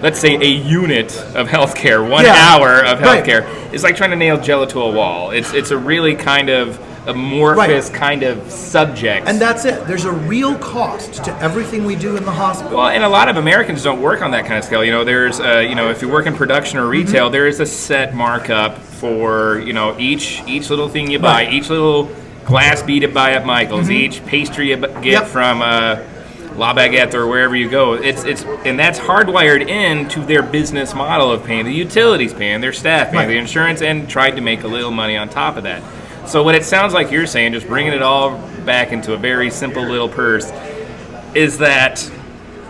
let's say a unit of healthcare, 1 hour of healthcare is like trying to nail Jello to a wall. It's a really kind of amorphous kind of subject. And that's it. There's a real cost to everything we do in the hospital. Well, and a lot of Americans don't work on that kind of scale. There's, if you work in production or retail, there is a set markup for, each little thing you buy, each little glass bead you buy at Michael's, each pastry you get from La Baguette or wherever you go. And that's hardwired into their business model of paying the utilities, paying their staff, paying the insurance, and trying to make a little money on top of that. So what it sounds like you're saying, just bringing it all back into a very simple little purse, is that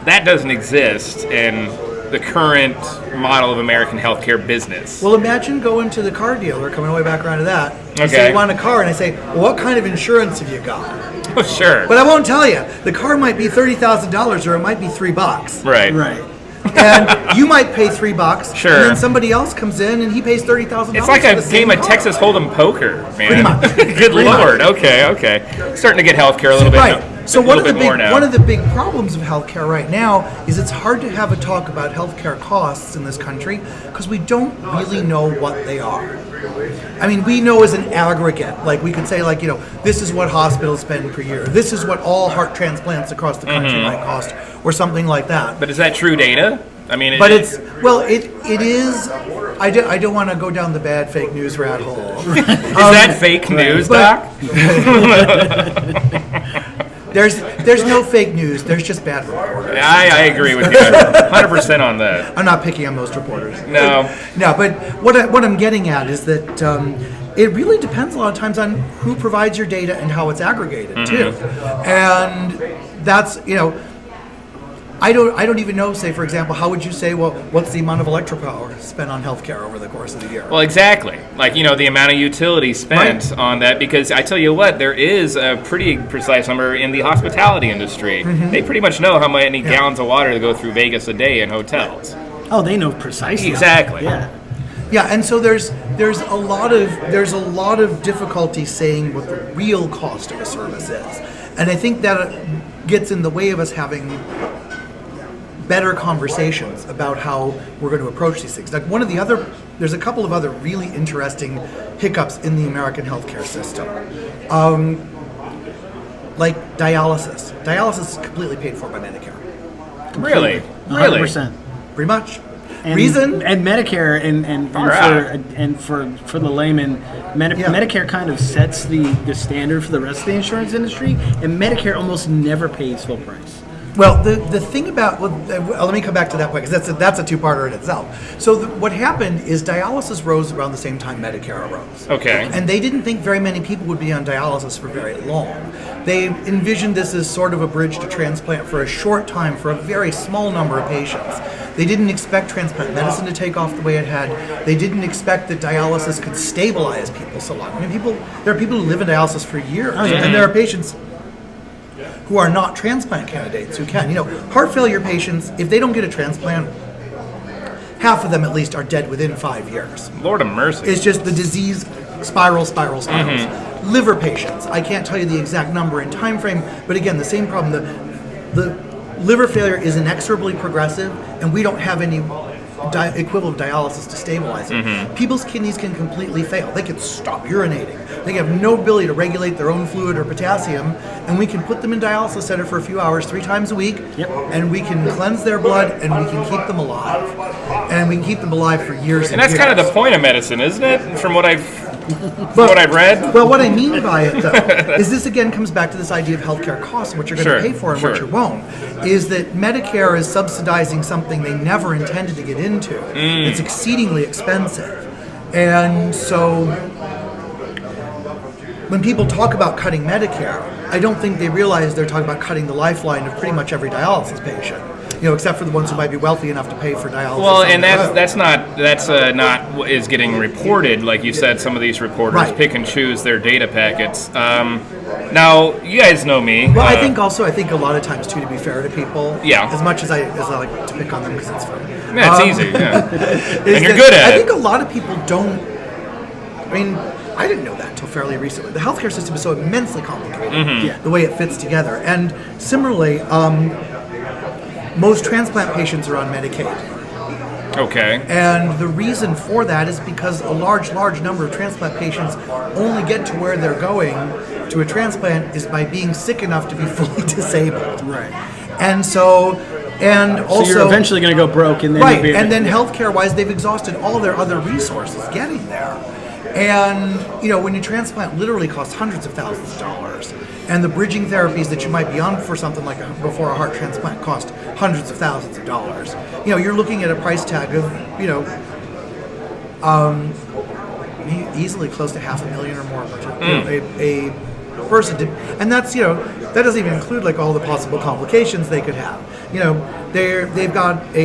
doesn't exist in the current model of American healthcare business. Well, imagine going to the car dealer, coming all the way back around to that. You Okay. say you want a car, and I say, well, what kind of insurance have you got? Oh, sure. But I won't tell you. The car might be $30,000 or it might be $3. Right. Right. And you might pay $3. Sure. And then somebody else comes in and he pays $30,000. It's like for a the same game of car. Texas Hold'em poker, man. Pretty much. Good Lord. Okay. Starting to get healthcare a little bit. Right. So one of the more now. big problems of healthcare right now is it's hard to have a talk about healthcare costs in this country because we don't really know what they are. I mean, we know as an aggregate, like we could say, like, this is what hospitals spend per year. This is what all heart transplants across the country might cost, or something like that. But is that true data? I mean, But it is. I don't want to go down the bad fake news rat hole. is that fake news, Doc? There's no fake news. There's just bad reporters. I agree with you 100% on that. I'm not picking on most reporters. No. No, but what I'm getting at is that it really depends a lot of times on who provides your data and how it's aggregated too. And that's I don't even know, say, for example, how would you say, well, what's the amount of electric power spent on healthcare over the course of the year? Well, exactly. Like, the amount of utilities spent on that, because I tell you what, there is a pretty precise number in the hospitality industry. They pretty much know how many gallons of water to go through Vegas a day in hotels. Oh, they know precisely. Exactly. Yeah. Yeah, and so there's a lot of difficulty saying what the real cost of a service is. And I think that gets in the way of us having better conversations about how we're going to approach these things. Like there's a couple of other really interesting hiccups in the American healthcare system. Like dialysis. Dialysis is completely paid for by Medicare. Really? 100%. Pretty much. And, Reason? And Medicare and for the layman, Medicare kind of sets the standard for the rest of the insurance industry, and Medicare almost never pays full price. Well, the thing about let me come back to that point because that's a two-parter in itself. So what happened is dialysis rose around the same time Medicare arose. Okay. And they didn't think very many people would be on dialysis for very long. They envisioned this as sort of a bridge to transplant for a short time for a very small number of patients. They didn't expect transplant medicine to take off the way it had. They didn't expect that dialysis could stabilize people so long. I mean, there are people who live in dialysis for years, and there are patients who are not transplant candidates who can. Heart failure patients, if they don't get a transplant, half of them at least are dead within 5 years. Lord of mercy. It's just the disease spirals. Liver patients, I can't tell you the exact number and time frame, but again, the same problem. The liver failure is inexorably progressive, and we don't have any equivalent of dialysis to stabilize it. People's kidneys can completely fail. They can stop urinating. They have no ability to regulate their own fluid or potassium, and we can put them in dialysis center for a few hours 3 times a week, and we can cleanse their blood, and we can keep them alive. And we can keep them alive for years And that's years. kind of the point of medicine, isn't it? From what I've read. Well, what I mean by it, though, is this again comes back to this idea of healthcare costs, what you're going to pay for and what you won't, is that Medicare is subsidizing something they never intended to get into. It's exceedingly expensive. And so when people talk about cutting Medicare, I don't think they realize they're talking about cutting the lifeline of pretty much every dialysis patient. Except for the ones who might be wealthy enough to pay for dialysis. Well, and that's not what is getting reported. Like you said, some of these reporters pick and choose their data packets. Now, you guys know me. Well, I think a lot of times too, to be fair to people. Yeah. As much as I like to pick on them because it's fun. Yeah, it's easy. Yeah. And you're good at it. I think a lot of people don't. I mean, I didn't know that until fairly recently. The healthcare system is so immensely complicated. The way it fits together, and similarly. Most transplant patients are on Medicaid. Okay. And the reason for that is because a large number of transplant patients only get to where they're going to a transplant is by being sick enough to be fully disabled. Right. And so you're eventually going to go broke, and then and then healthcare-wise, they've exhausted all their other resources getting there. And when you transplant, literally costs hundreds of thousands of dollars. And the bridging therapies that you might be on for something like before a heart transplant cost hundreds of thousands of dollars. You're looking at a price tag of, easily close to $500,000 or more a person. And that's, that doesn't even include like all the possible complications they could have. They've got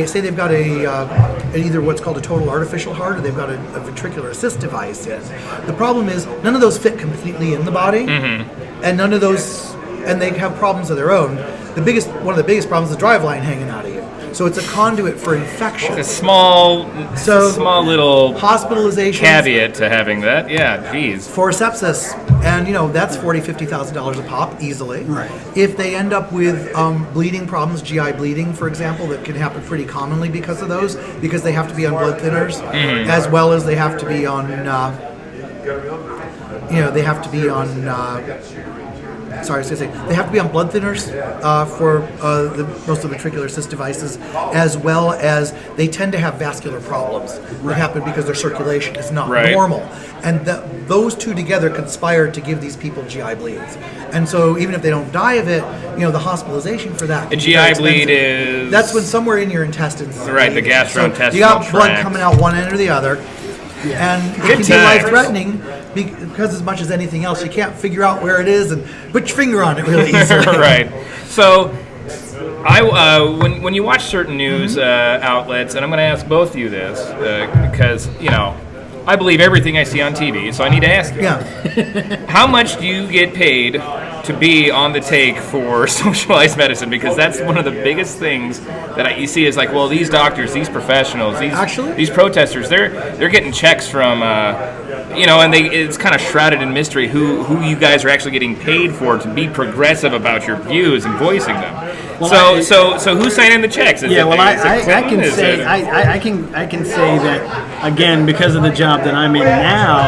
either what's called a total artificial heart, or they've got a ventricular assist device in. The problem is none of those fit completely in the body, and none of those, and they have problems of their own. One of the biggest problems is the driveline hanging out of you. So it's a conduit for infection. A small little hospitalization caveat to having that. Yeah, geez. For sepsis, and that's $40,000-$50,000 a pop easily. Right. If they end up with bleeding problems, GI bleeding, for example, that can happen pretty commonly because of those, because they have to be on blood thinners, as well as they have to be on. They have to be on. They have to be on blood thinners for most of the ventricular assist devices, as well as they tend to have vascular problems that happen because their circulation is not normal. And those two together conspire to give these people GI bleeds. And so even if they don't die of it, the hospitalization for that. A GI bleed is... That's when somewhere in your intestines. Right, the gastrointestinal so you got blood tract. coming out one end or the other. Yeah. And it can be life-threatening because as much as anything else, you can't figure out where it is and put your finger on it really easily. Right. So, when you watch certain news outlets, and I'm going to ask both of you this because I believe everything I see on TV, so I need to ask you. Yeah. How much do you get paid to be on the take for socialized medicine? Because that's one of the biggest things that you see is like, well, these doctors, these professionals, these protesters, they're getting checks from, and it's kind of shrouded in mystery who you guys are actually getting paid for to be progressive about your views and voicing them. Well, so who's signing the checks? I can say that again because of the job that I'm in now.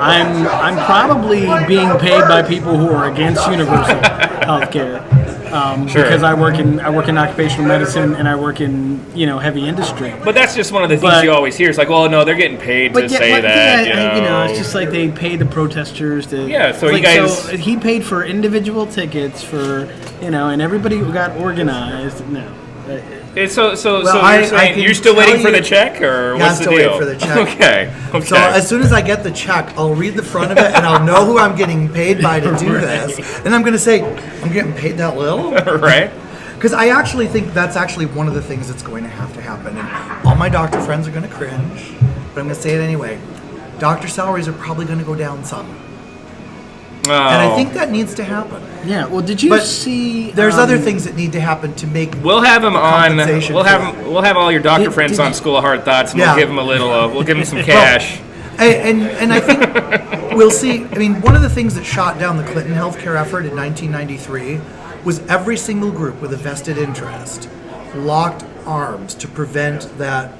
I'm probably being paid by people who are against universal health care. Sure. because I work in occupational medicine and I work in heavy industry. But that's just one of the things But- you always hear. It's like, well, no, they're getting paid to say that. It's just like they pay the protesters to. Yeah, so it's you guys- So he paid for individual tickets for and everybody got organized. No. So I you're saying can you're still tell waiting for you- the check, or Yeah, what's I'm the still deal? waiting for the check. Okay. So as soon as I get the check, I'll read the front of it and I'll know who I'm getting paid by to do this. And I'm going to say, I'm getting paid that little? Right. Because I actually think that's actually one of the things that's going to have to happen. And all my doctor friends are going to cringe, but I'm going to say it anyway. Doctor salaries are probably going to go down some. Oh. And I think that needs to happen. Yeah. Well, did you But see? There's other things that need to happen to make. We'll have him on. Compensation We'll for have that. him, we'll have all your doctor Did- friends did on you- School of Hard Thoughts, and Yeah. we'll give him a little. We'll give him some cash. And I think we'll see. I mean, one of the things that shot down the Clinton healthcare effort in 1993 was every single group with a vested interest locked arms to prevent that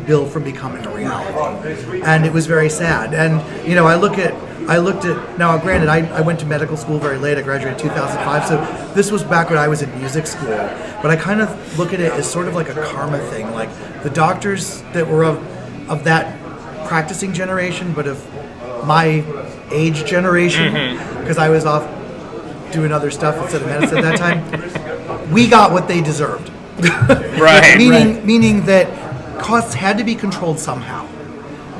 bill from becoming a reality. And it was very sad. And I looked at now. Granted, I went to medical school very late. I graduated in 2005, so this was back when I was in music school. But I kind of look at it as sort of like a karma thing. Like the doctors that were of that practicing generation, but of my age generation, because I was off doing other stuff instead of medicine at that time, we got what they deserved. Right. Meaning that costs had to be controlled somehow,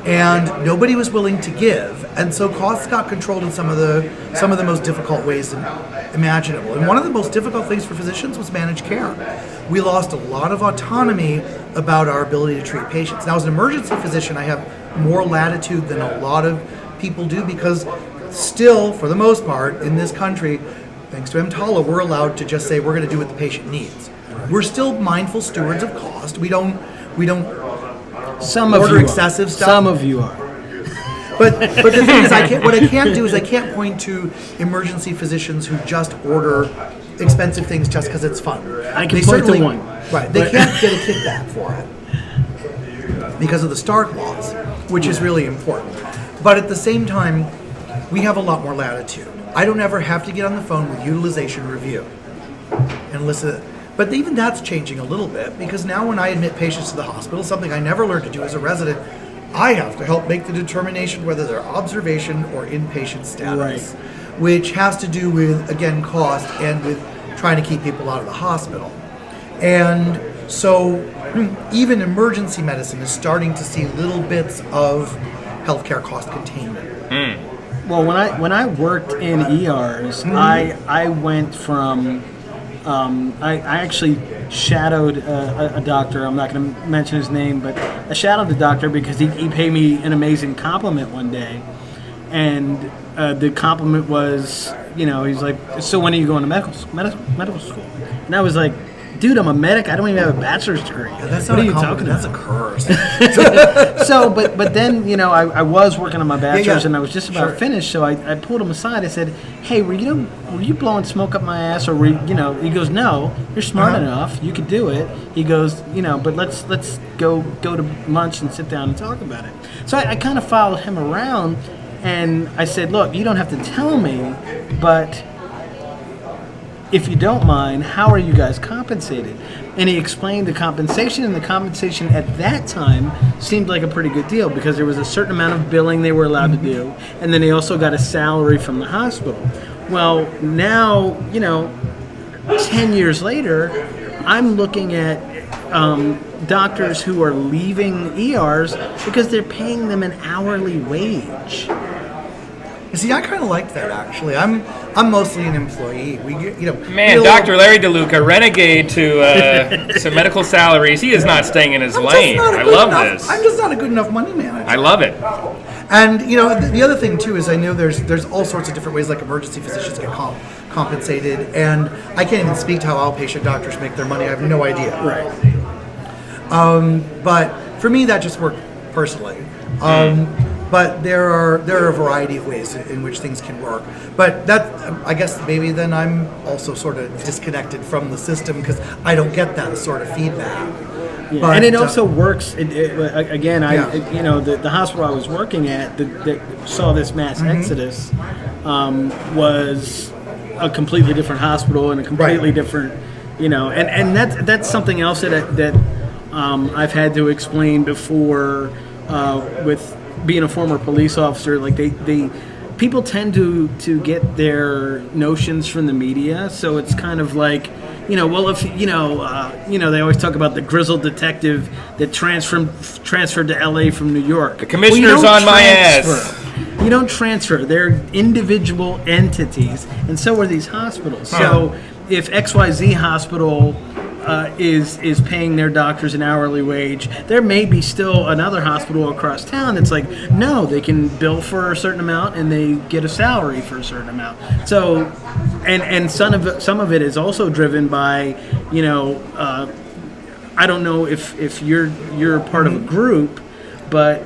and nobody was willing to give, and so costs got controlled in some of the most difficult ways imaginable. And one of the most difficult things for physicians was managed care. We lost a lot of autonomy about our ability to treat patients. Now, as an emergency physician, I have more latitude than a lot of people do, because still, for the most part, in this country, thanks to EMTALA, we're allowed to just say we're going to do what the patient needs. We're still mindful stewards of cost. We don't Some of order you excessive are. stuff. Some of you are. But the thing is, what I can't do is I can't point to emergency physicians who just order expensive things just because it's fun. I can They point to certainly- one. Right. They can't get a kickback for it because of the Stark laws, which is really important. But at the same time, we have a lot more latitude. I don't ever have to get on the phone with utilization review and listen. But even that's changing a little bit, because now when I admit patients to the hospital, something I never learned to do as a resident, I have to help make the determination whether they're observation or inpatient status, which has to do with, again, cost and with trying to keep people out of the hospital. And so even emergency medicine is starting to see little bits of healthcare cost containment. Well, when I worked in ERs, I went from I actually shadowed a doctor. I'm not going to mention his name, but I shadowed the doctor because he paid me an amazing compliment one day, and the compliment was, he's like, "So when are you going to medical school?" And I was like, "Dude, I'm a medic. I don't even have a bachelor's degree. That's What not are a you compliment, talking that's about?" a curse. So, but then, I was working on my bachelor's yeah. and I was just about Sure. finished. So I pulled him aside. I said, "Hey, were you blowing smoke up my ass, or He goes, "No, you're smart enough. You could do it." He goes, "But let's go to lunch and sit down and talk about it." So I kind of followed him around, and I said, "Look, you don't have to tell me, but if you don't mind, how are you guys compensated?" And he explained the compensation, and the compensation at that time seemed like a pretty good deal because there was a certain amount of billing they were allowed to do, and then they also got a salary from the hospital. Well, now, 10 years later, I'm looking at doctors who are leaving ERs because they're paying them an hourly wage. See, I kind of liked that, actually. I'm mostly an employee. We get, Man, Dr. Larry DeLuca, renegade to medical salaries. He is not staying in his lane. I love this. I'm just not a good enough money manager. I love it. And the other thing too is I know there's all sorts of different ways like emergency physicians get compensated, and I can't even speak to how outpatient doctors make their money. I have no idea. Right. But for me, that just worked personally. But there are a variety of ways in which things can work. But that, I guess maybe then I'm also sort of disconnected from the system because I don't get that sort of feedback. Yeah. But, And it also works. Again, Yeah. the hospital I was working at that saw this mass exodus was a completely different hospital and a completely Right. different, and that's something else that I've had to explain before with being a former police officer. Like they people tend to get their notions from the media, so it's kind of like, well, if they always talk about the grizzled detective that transferred to LA from New York. The commissioner's on my ass. You don't transfer. They're individual entities, and so are these hospitals. So if XYZ hospital is paying their doctors an hourly wage, there may be still another hospital across town that's like, no, they can bill for a certain amount and they get a salary for a certain amount. So, and some of it is also driven by, I don't know if you're part of a group, but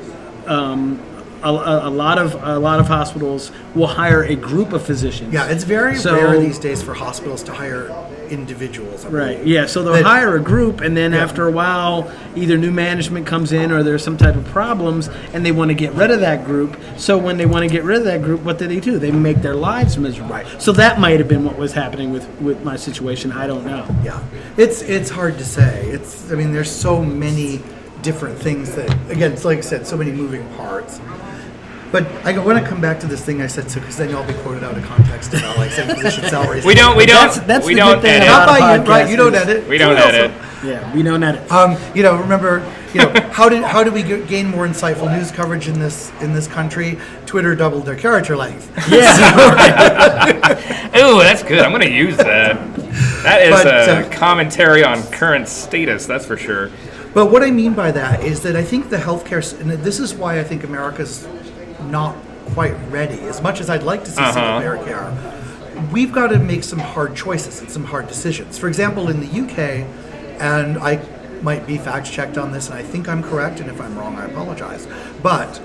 a lot of hospitals will hire a group of physicians. Yeah, it's very rare these days for hospitals to hire individuals. Right. Yeah. So they'll hire a group, and then after a while, either new management comes in or there's some type of problems, and they want to get rid of that group. So when they want to get rid of that group, what do? They make their lives miserable. Right. So that might have been what was happening with my situation. I don't know. Yeah, it's hard to say. There's so many different things that, again, it's like I said, so many moving parts. But I want to come back to this thing I said, so because then I'll be quoted out of context about like saying physician salaries. We don't That's we the don't good thing edit. Not about by a you, right? podcast You don't is- edit. We don't Also, edit. Yeah, we don't edit. Remember, how do we gain more insightful news coverage in this country? Twitter doubled their character length. Ooh, that's good. I'm going to use that. That is But, a commentary on current status, that's for sure. But what I mean by that is that I think the healthcare, and this is why I think America's not quite ready. As much as I'd like to see single payer care, we've got to make some hard choices and some hard decisions. For example, in the UK, and I might be fact checked on this, and I think I'm correct, and if I'm wrong, I apologize. But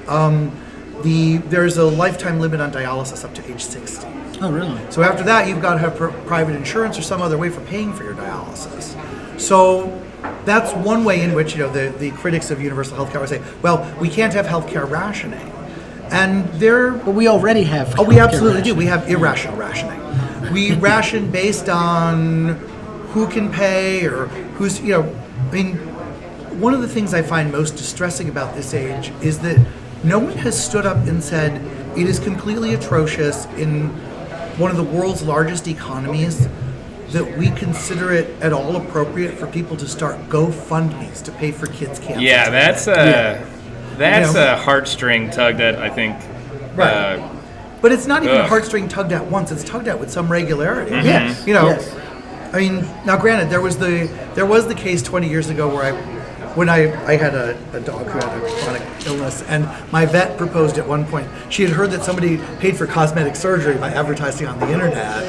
there's a lifetime limit on dialysis up to age 60. Oh, really? So after that, you've got to have private insurance or some other way for paying for your dialysis. So that's one way in which the critics of universal health care would say, well, we can't have healthcare rationing. And But we already have. we absolutely do. We have irrational rationing. We ration based on who can pay or who's, one of the things I find most distressing about this age is that no one has stood up and said it is completely atrocious in one of the world's largest economies that we consider it at all appropriate for people to start GoFundMes to pay for kids' cancer. Yeah, that's You know? a heartstring tugged at, I think. Right. But it's not even a Ugh. heartstring tugged at once. It's tugged at with some regularity. Yes. Yes. I mean, now granted, there was the case 20 years ago where when I had a dog who had a chronic illness, and my vet proposed at one point, she had heard that somebody paid for cosmetic surgery by advertising on the internet,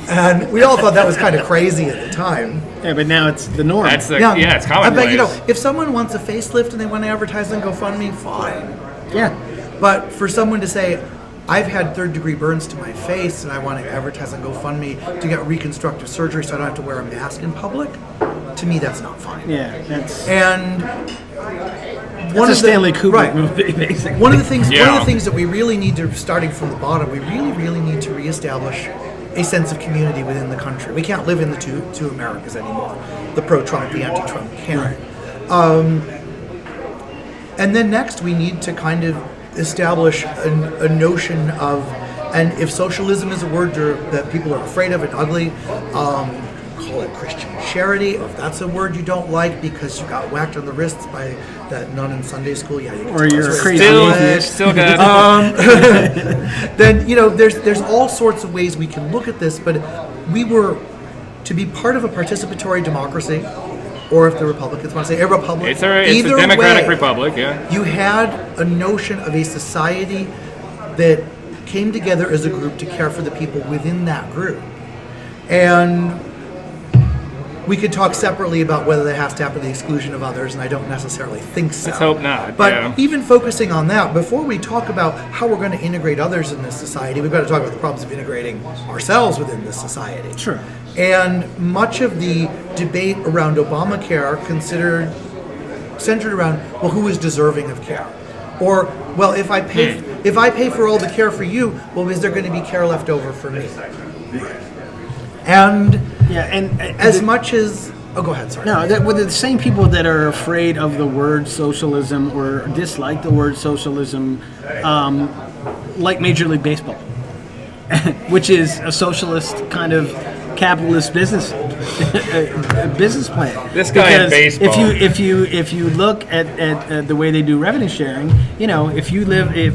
and we all thought that was kind of crazy at the time. Yeah, but now it's the norm. That's it's commonplace. But if someone wants a facelift and they want to advertise on GoFundMe, fine. yeah. But for someone to say, I've had third-degree burns to my face and I want to advertise on GoFundMe to get reconstructive surgery so I don't have to wear a mask in public, to me that's not fine. Yeah, that's And one a Stanley Kubrick movie, basically. One of the things Yeah. that we really need to, starting from the bottom, we really need to reestablish a sense of community within the country. We can't live in the two Americas anymore, the pro-Trump, the anti-Trump camp. And then next we need to kind of establish a notion of, and if socialism is a word that people are afraid of and ugly, call it Christian charity. Or if that's a word you don't like because you got whacked on the wrists by that nun in Sunday school, yeah, you can Or tell you're us a what crazy it's atheist. Still good. then there's all sorts of ways we can look at this, but we were to be part of a participatory democracy, or if the Republicans want to say a republic. It's a either democratic way, republic, yeah. You had a notion of a society that came together as a group to care for the people within that group, and we could talk separately about whether that has to happen to the exclusion of others, and I don't necessarily think so. Let's hope not, But yeah. even focusing on that, before we talk about how we're going to integrate others in this society, we've got to talk about the problems of integrating ourselves within this society. Sure. And much of the debate around Obamacare centered around, well, who is deserving of care? Or, well, if I pay for all the care for you, well, is there going to be care left over for me? And Yeah, and as much as go ahead. Sorry. no, with the same people that are afraid of the word socialism or dislike the word socialism, like Major League Baseball, which is a socialist kind of capitalist business business plan. This guy in Because baseball. if you look at the way they do revenue sharing, if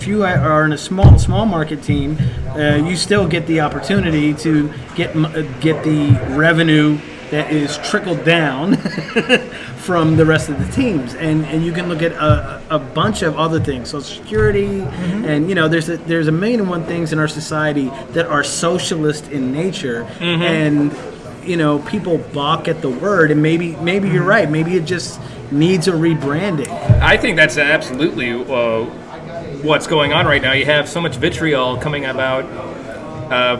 you are in a small market team, you still get the opportunity to get the revenue that is trickled down from the rest of the teams, and you can look at a bunch of other things, Social Security, and there's a million and one things in our society that are socialist in nature, and people balk at the word, and maybe you're right, maybe it just needs a rebranding. I think that's absolutely what's going on right now. You have so much vitriol coming about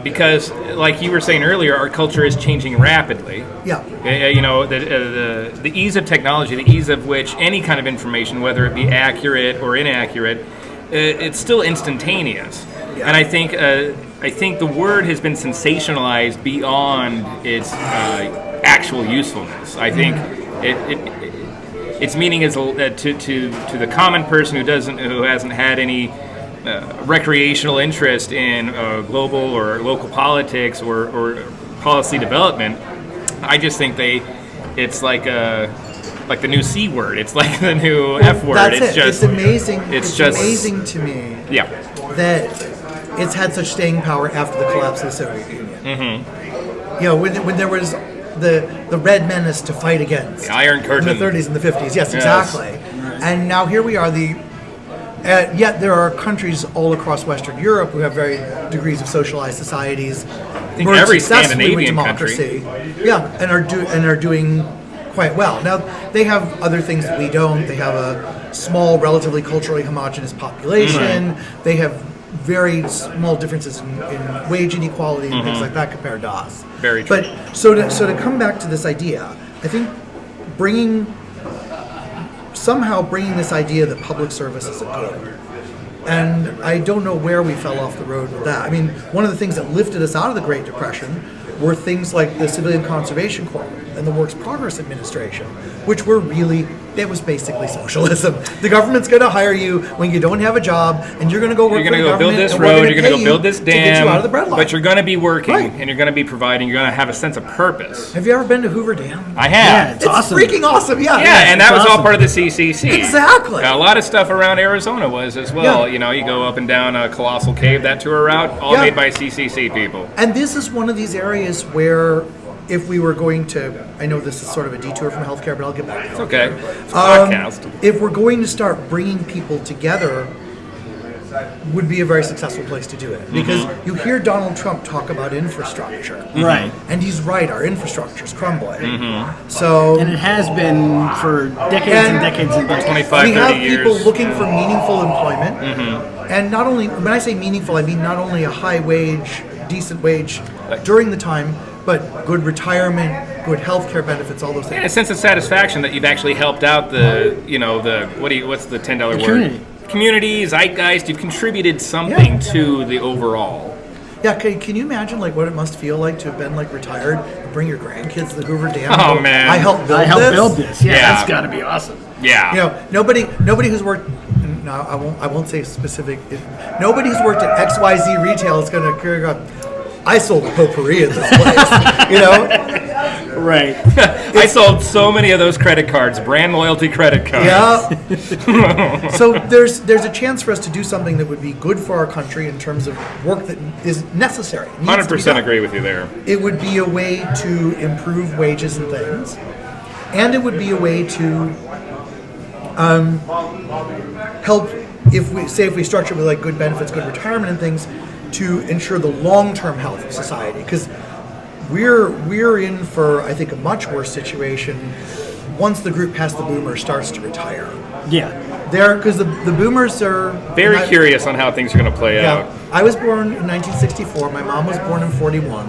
because, like you were saying earlier, our culture is changing rapidly. Yeah. The ease of technology, the ease of which any kind of information, whether it be accurate or inaccurate, it's still instantaneous. Yeah. And I think the word has been sensationalized beyond its actual usefulness. I think its meaning is to the common person who hasn't had any recreational interest in global or local politics or policy development. I just think it's like the new C word. It's like the new F word. That's it's it. just It's amazing. It's just amazing to me yeah. that it's had such staying power after the collapse of the Soviet Union. When there was the Red Menace to fight against, The Iron Curtain. in the 30s and the 50s. Yes, exactly. And now here we are. Yet there are countries all across Western Europe who have varying degrees of socialized societies. I think merged every successfully with Scandinavian country. democracy. Yeah, and are doing quite well. Now they have other things that we don't. They have a small, relatively culturally homogenous population. They have very small differences in wage inequality and things like that compared to us. Very true. But so to come back to this idea, I think somehow bringing this idea that public service is a good. And I don't know where we fell off the road with that. I mean, one of the things that lifted us out of the Great Depression were things like the Civilian Conservation Corps and the Works Progress Administration, which were it was basically socialism. The government's going to hire you when you don't have a job, and you're going to go work You're for the going to go build government, this and we're road, gonna you're going to pay go build you this to get dam, you out of the bread line. but you're going to be working, Right. and you're going to be providing, you're going to have a sense of purpose. Have you ever been to Hoover Dam? I have. Yeah, It's awesome. freaking awesome. Yeah. Yeah, and that was all awesome. part of the CCC. Exactly. Now, a lot of stuff around Arizona was as well. Yeah. You go up and down a Colossal Cave, that tour route, all Yeah. made by CCC people. And this is one of these areas where if we were going to, I know this is sort of a detour from healthcare, but I'll get back to it. Okay. It's a podcast. If we're going to start bringing people together, would be a very successful place to do it. Because you hear Donald Trump talk about infrastructure. Right. And he's right, our infrastructure's crumbling. So And it has been for decades and decades and decades. 25, we 30 have years. people looking for meaningful employment. And not only, when I say meaningful, I mean not only a high wage, decent wage during the time, but good retirement, good health care benefits, all those And a things. sense of satisfaction that you've actually helped out what's the $10 word? community. Community, zeitgeist, you've contributed something to the overall. Yeah, can you imagine what it must feel like to have been retired and bring your grandkids to the Hoover Dam? Oh, and go, man. I helped build I helped this. build this. Yeah, Yeah. that's got to be awesome. Yeah. Nobody who's worked. No, I won't say specific. Nobody who's worked at XYZ retail is going to go, I sold a potpourri at this place. Right. I sold so many of those credit cards, brand loyalty credit cards. Yeah. So there's a chance for us to do something that would be good for our country in terms of work that is necessary. needs to be 100% done. agree with you there. It would be a way to improve wages and things, and it would be a way to help if we structure it with good benefits, good retirement and things, to ensure the long-term health of society. Because we're in for, I think, a much worse situation once the group past the boomers starts to retire. Yeah. Because the boomers are Very and I- curious on how things are going to play Yeah, out. I was born in 1964. My mom was born in 41.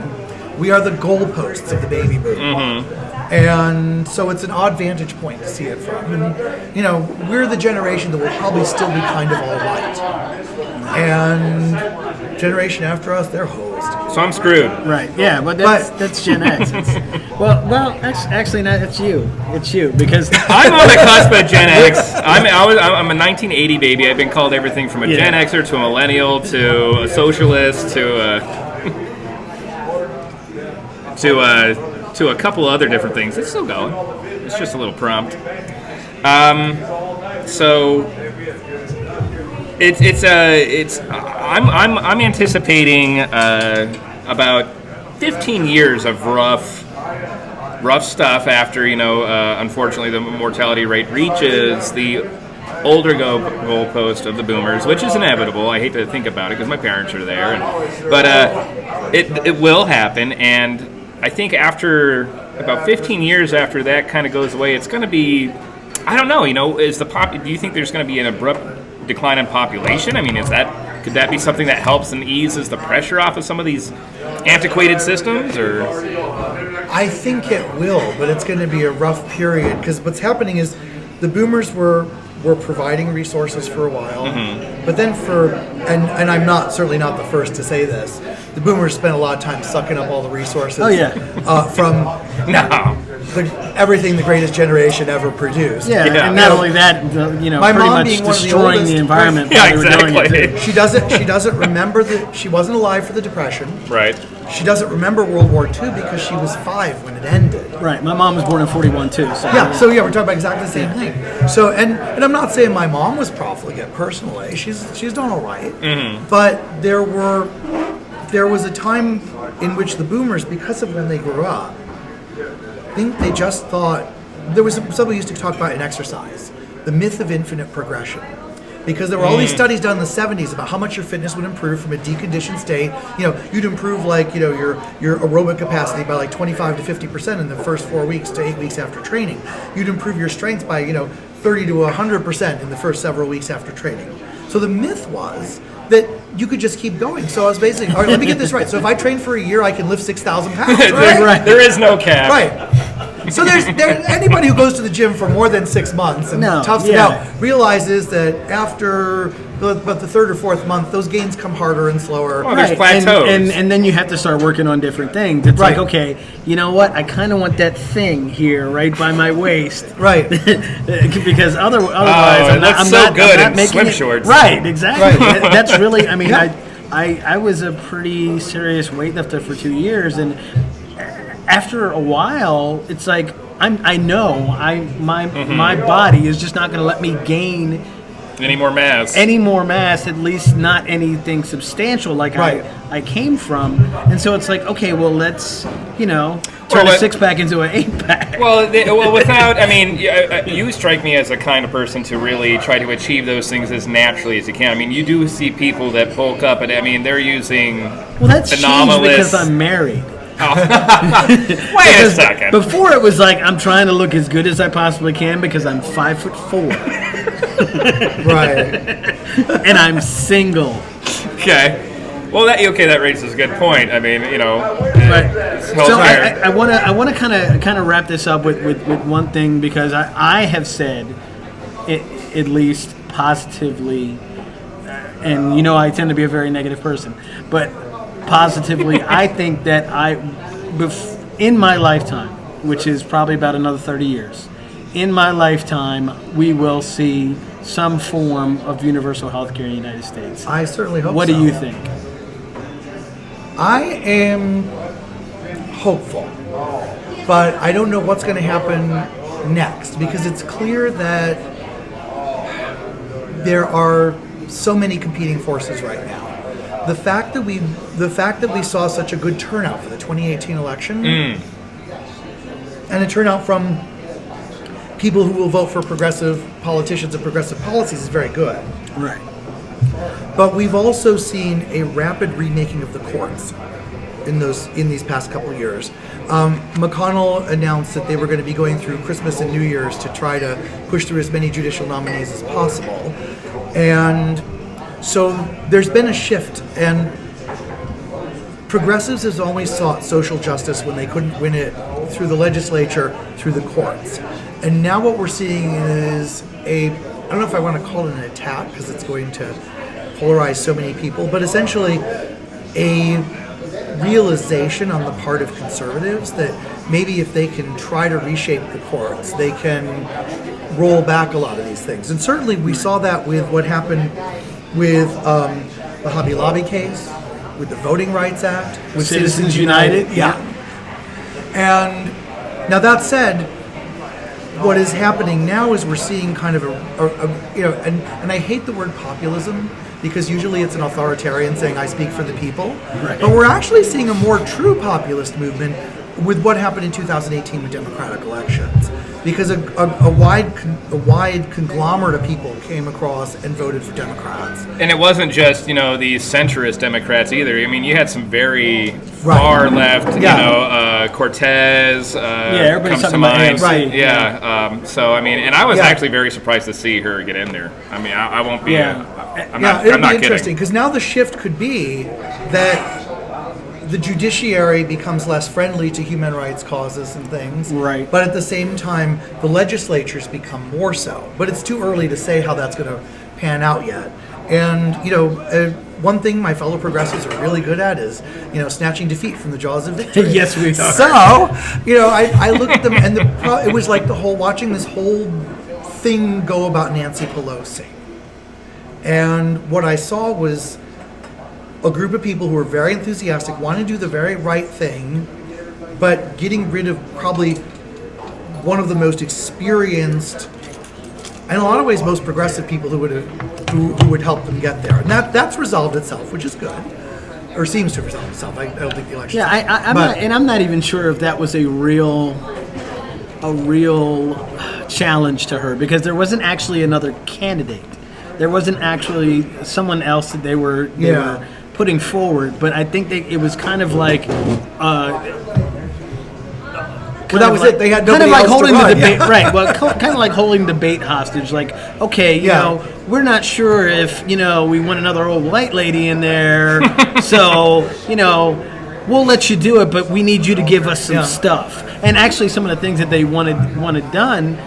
We are the goalposts of the baby boom. And so it's an odd vantage point to see it from. And, you know, we're the generation that will probably still be kind of all right. And generation after us, they're hosed. So I'm screwed. Right. Yeah, but that's Gen X. Actually, no, it's you. It's you because I'm on the cusp of Gen X. I'm a 1980 baby. I've been called everything from a Gen Xer to a millennial to a socialist to a couple other different things. It's still going. It's just a little prompt. So I'm anticipating about 15 years of rough stuff after, you know, unfortunately the mortality rate reaches the older goalpost of the boomers, which is inevitable. I hate to think about it because my parents are there, but it will happen. And I think after about 15 years after that kind of goes away, it's going to be, I don't know, you know, do you think there's going to be an abrupt decline in population? I mean, could that be something that helps and eases the pressure off of some of these antiquated systems? Or I think it will, but it's going to be a rough period because what's happening is the boomers were providing resources for a while, but then and I'm certainly not the first to say this, the boomers spent a lot of time sucking up all the resources from everything the greatest generation ever produced. And not only that, my pretty mom much being one of the destroying oldest, the environment. Yeah, while they were doing it, exactly. too. She doesn't remember that she wasn't alive for the Depression. right? She doesn't remember World War II because she was 5 when it ended. Right. My mom was born in 41 too. So We're talking about exactly the same thing. So, and I'm not saying my mom was profligate personally. She's done all right. But there was a time in which the boomers, because of when they grew up, I think they just thought there was something we used to talk about in exercise, the myth of infinite progression. Because there were all these studies done in the 70s about how much your fitness would improve from a deconditioned state. You know, you'd improve your aerobic capacity by like 25 to 50% in the first 4 weeks to 8 weeks after training. You'd improve your strength by 30 to 100% in the first several weeks after training. So the myth was that you could just keep going. So I was basically, all right, let me get this right. So if I train for a year, I can lift 6,000 pounds, right? Right. There is no cap. Right. So anybody who goes to the gym for more than 6 months and toughs it out realizes that after about the third or fourth month, those gains come harder and slower. Well, there's plateaus. And then you have to start working on different things. It's like, okay, you know what? I kind of want that thing here right by my waist. Right. Because otherwise, I'm not making swim it, shorts. Right, exactly. That's really, I mean, I was a pretty serious weightlifter for 2 years, and after a while, it's like I know my body is just not going to let me gain any more mass. At least not anything substantial like I came from. And so it's like, okay, well, let's turn a 6-pack into an 8-pack. Well, without, I mean, you strike me as a kind of person to really try to achieve those things as naturally as you can. I mean, you do see people that bulk up, and I mean, they're using that's changed because I'm married. Wait a second. Before it was like I'm trying to look as good as I possibly can because I'm 5'4". Right. And I'm single. Okay. Well, that raises a good point. I mean, So I want to kind of wrap this up with one thing, because I have said, at least positively, and I tend to be a very negative person, but positively, I think that in my lifetime, which is probably about another 30 years, in my lifetime, we will see some form of universal health care in the United States. I certainly hope so. What do you think? I am hopeful, but I don't know what's going to happen next, because it's clear that there are so many competing forces right now. The fact that we saw such a good turnout for the 2018 election, and a turnout from people who will vote for progressive politicians and progressive policies is very good. Right. But we've also seen a rapid remaking of the courts in these past couple of years. McConnell announced that they were going to be going through Christmas and New Year's to try to push through as many judicial nominees as possible. And so there's been a shift, and progressives has always sought social justice when they couldn't win it through the legislature, through the courts. And now what we're seeing is I don't know if I want to call it an attack because it's going to polarize so many people, but essentially a realization on the part of conservatives that maybe if they can try to reshape the courts, they can roll back a lot of these things. And certainly we saw that with what happened with the Hobby Lobby case, with the Voting Rights Act, with Citizens United. Yeah. And now that said, what is happening now is we're seeing kind of and I hate the word populism because usually it's an authoritarian saying I speak for the people. Right. But we're actually seeing a more true populist movement with what happened in 2018 with Democratic elections. Because a wide conglomerate of people came across and voted for Democrats. And it wasn't just, these centrist Democrats either. I mean, you had some very far left, Cortez everybody's comes to talking about mind. AOC. Right. Yeah. So, I mean, and I was actually very surprised to see her get in there. I mean, I won't be, I'm not it'll be kidding. interesting because now the shift could be that the judiciary becomes less friendly to human rights causes and things. Right. But at the same time, the legislatures become more so. But it's too early to say how that's going to pan out yet. And, one thing my fellow progressives are really good at is, snatching defeat from the jaws of victory. Yes, we are. So, I look at them and it was like watching this whole thing go about Nancy Pelosi. And what I saw was a group of people who were very enthusiastic, want to do the very right thing, but getting rid of probably one of the most experienced, and in a lot of ways most progressive people who would help them get there. And that's resolved itself, which is good, or seems to have resolved itself. I don't think the election. Yeah, I'm not even sure if that was a real challenge to her because there wasn't actually another candidate. There wasn't actually someone else that they were putting forward, but I think it was kind of like that was it. They had nobody kind of like else to holding run. the debate, right? Well, kind of like holding debate hostage. Like, okay, we're not sure if we want another old white lady in there, so we'll let you do it, but we need you to give us some stuff. And actually, some of the things that they wanted done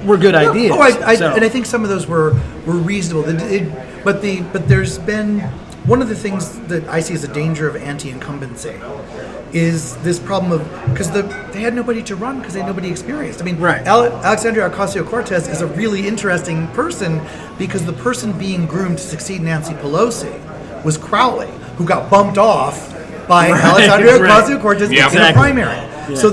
were good ideas. And I think some of those were reasonable. But there's been one of the things that I see as a danger of anti-incumbency is this problem of because they had nobody to run because they had nobody experienced. I mean, Alexandria Ocasio-Cortez is a really interesting person because the person being groomed to succeed Nancy Pelosi was Crowley, who got bumped off by Alexandria Ocasio-Cortez in the primary. Yeah. So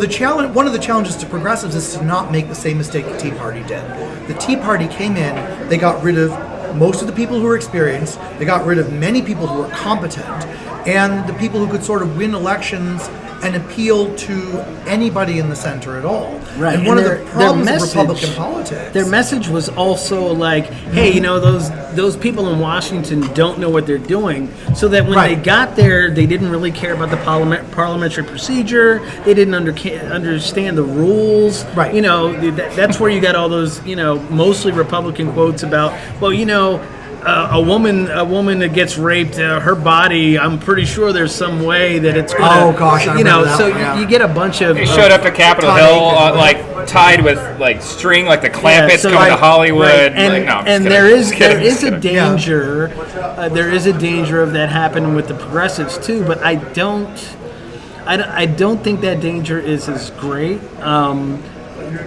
one of the challenges to progressives is to not make the same mistake the Tea Party did. The Tea Party came in, they got rid of most of the people who were experienced, they got rid of many people who were competent, and the people who could sort of win elections and appeal to anybody in the center at all. Right. And one of the problems of Republican politics. Their message was also like, hey, those people in Washington don't know what they're doing, so that when they got there, they didn't really care about the parliamentary procedure. They didn't understand the rules. Right. That's where you got all those, mostly Republican quotes about, well, a woman that gets raped, her body, I'm pretty sure there's some way that it's gonna, oh gosh, I remember that so one, you get a bunch of. They showed up to Capitol Hill tied with string, like the Clampets coming to Hollywood. Right. And there is a danger. There is a danger of that happening with the progressives too. But I don't think that danger is as great.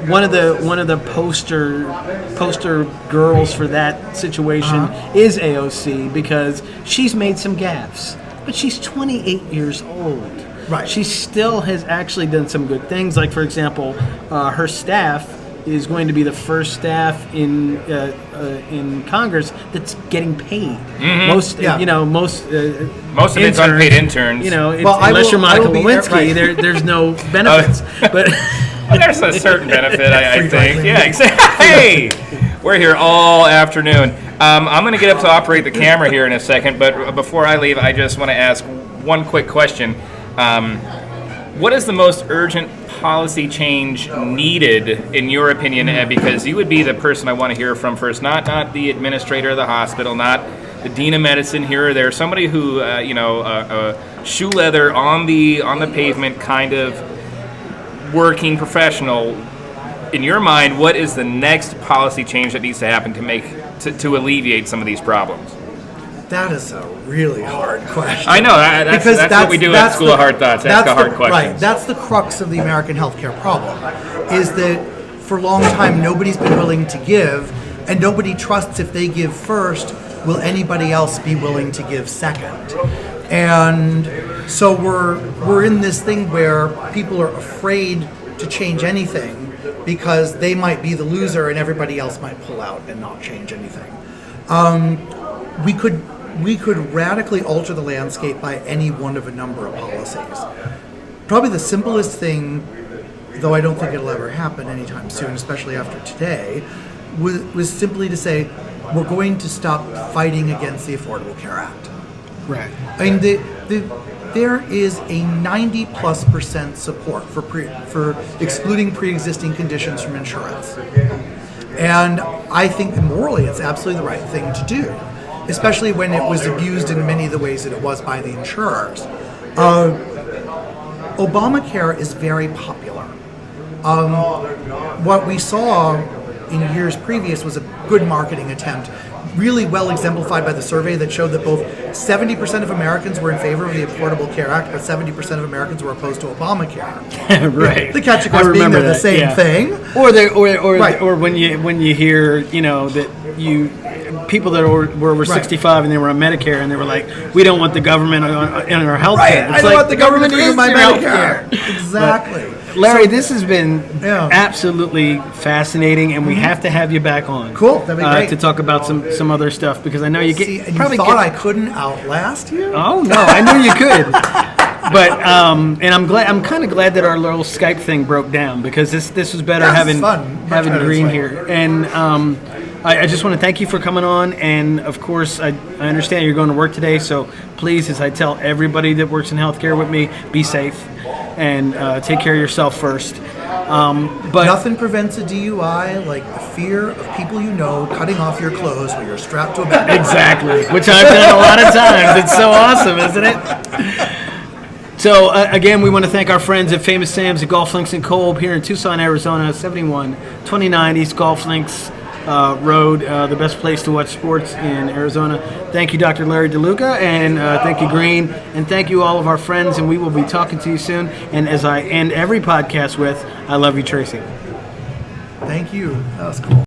One of the poster girls for that situation is AOC because she's made some gaffes, but she's 28 years old. Right. She still has actually done some good things. Like, for example, her staff is going to be the first staff in Congress that's getting paid. Mm-hmm. Most of it's unpaid interns. Unless you're Monica Lewinsky, there's no benefits. But there's a certain benefit, I think. Yeah, exactly. Hey, we're here all afternoon. I'm going to get up to operate the camera here in a second, but before I leave, I just want to ask one quick question. What is the most urgent policy change needed, in your opinion? Because you would be the person I want to hear from first, not the administrator of the hospital, not the dean of medicine here or there, somebody who, shoe leather on the pavement kind of working professional. In your mind, what is the next policy change that needs to happen to alleviate some of these problems? That is a really hard question. I know, that's what we do at School of Hard Thoughts, ask hard questions. Right, that's the crux of the American healthcare problem, is that for a long time nobody's been willing to give, and nobody trusts if they give first, will anybody else be willing to give second? And so we're in this thing where people are afraid to change anything because they might be the loser and everybody else might pull out and not change anything. We could radically alter the landscape by any one of a number of policies. Probably the simplest thing, though I don't think it'll ever happen anytime soon, especially after today, was simply to say, we're going to stop fighting against the Affordable Care Act. Right. I mean, there is a 90+% support for excluding pre-existing conditions from insurance. And I think morally it's absolutely the right thing to do, especially when it was abused in many of the ways that it was by the insurers. Obamacare is very popular. What we saw in years previous was a good marketing attempt, really well exemplified by the survey that showed that both 70% of Americans were in favor of the Affordable Care Act, but 70% of Americans were opposed to Obamacare. Right. The catch, of course, being they're the same thing. Or when you hear, that people that were over 65 and they were on Medicare and they were like, we don't want the government in our health care. I don't want the government in my Medicare. Exactly. Larry, this has been absolutely fascinating, and we have to have you back on. Cool, that'd be great. To talk about some other stuff, because I know you you thought I couldn't outlast you? Oh no, I knew you could. But and I'm kind of glad that our little Skype thing broke down, because this was better having Green here. And I just want to thank you for coming on, and of course I understand you're going to work today, so please, as I tell everybody that works in healthcare with me, be safe and take care of yourself first. But nothing prevents a DUI like the fear of people cutting off your clothes while you're strapped to a bed. Exactly, which I've done a lot of times. It's so awesome, isn't it? So, again, we want to thank our friends at Famous Sam's at Golf Links in Kolb here in Tucson, Arizona, 7129 East Golf Links Road, the best place to watch sports in Arizona. Thank you, Dr. Larry DeLuca, and thank you, Green, and thank you, all of our friends, and we will be talking to you soon. And as I end every podcast with, I love you, Tracy. Thank you. That was cool.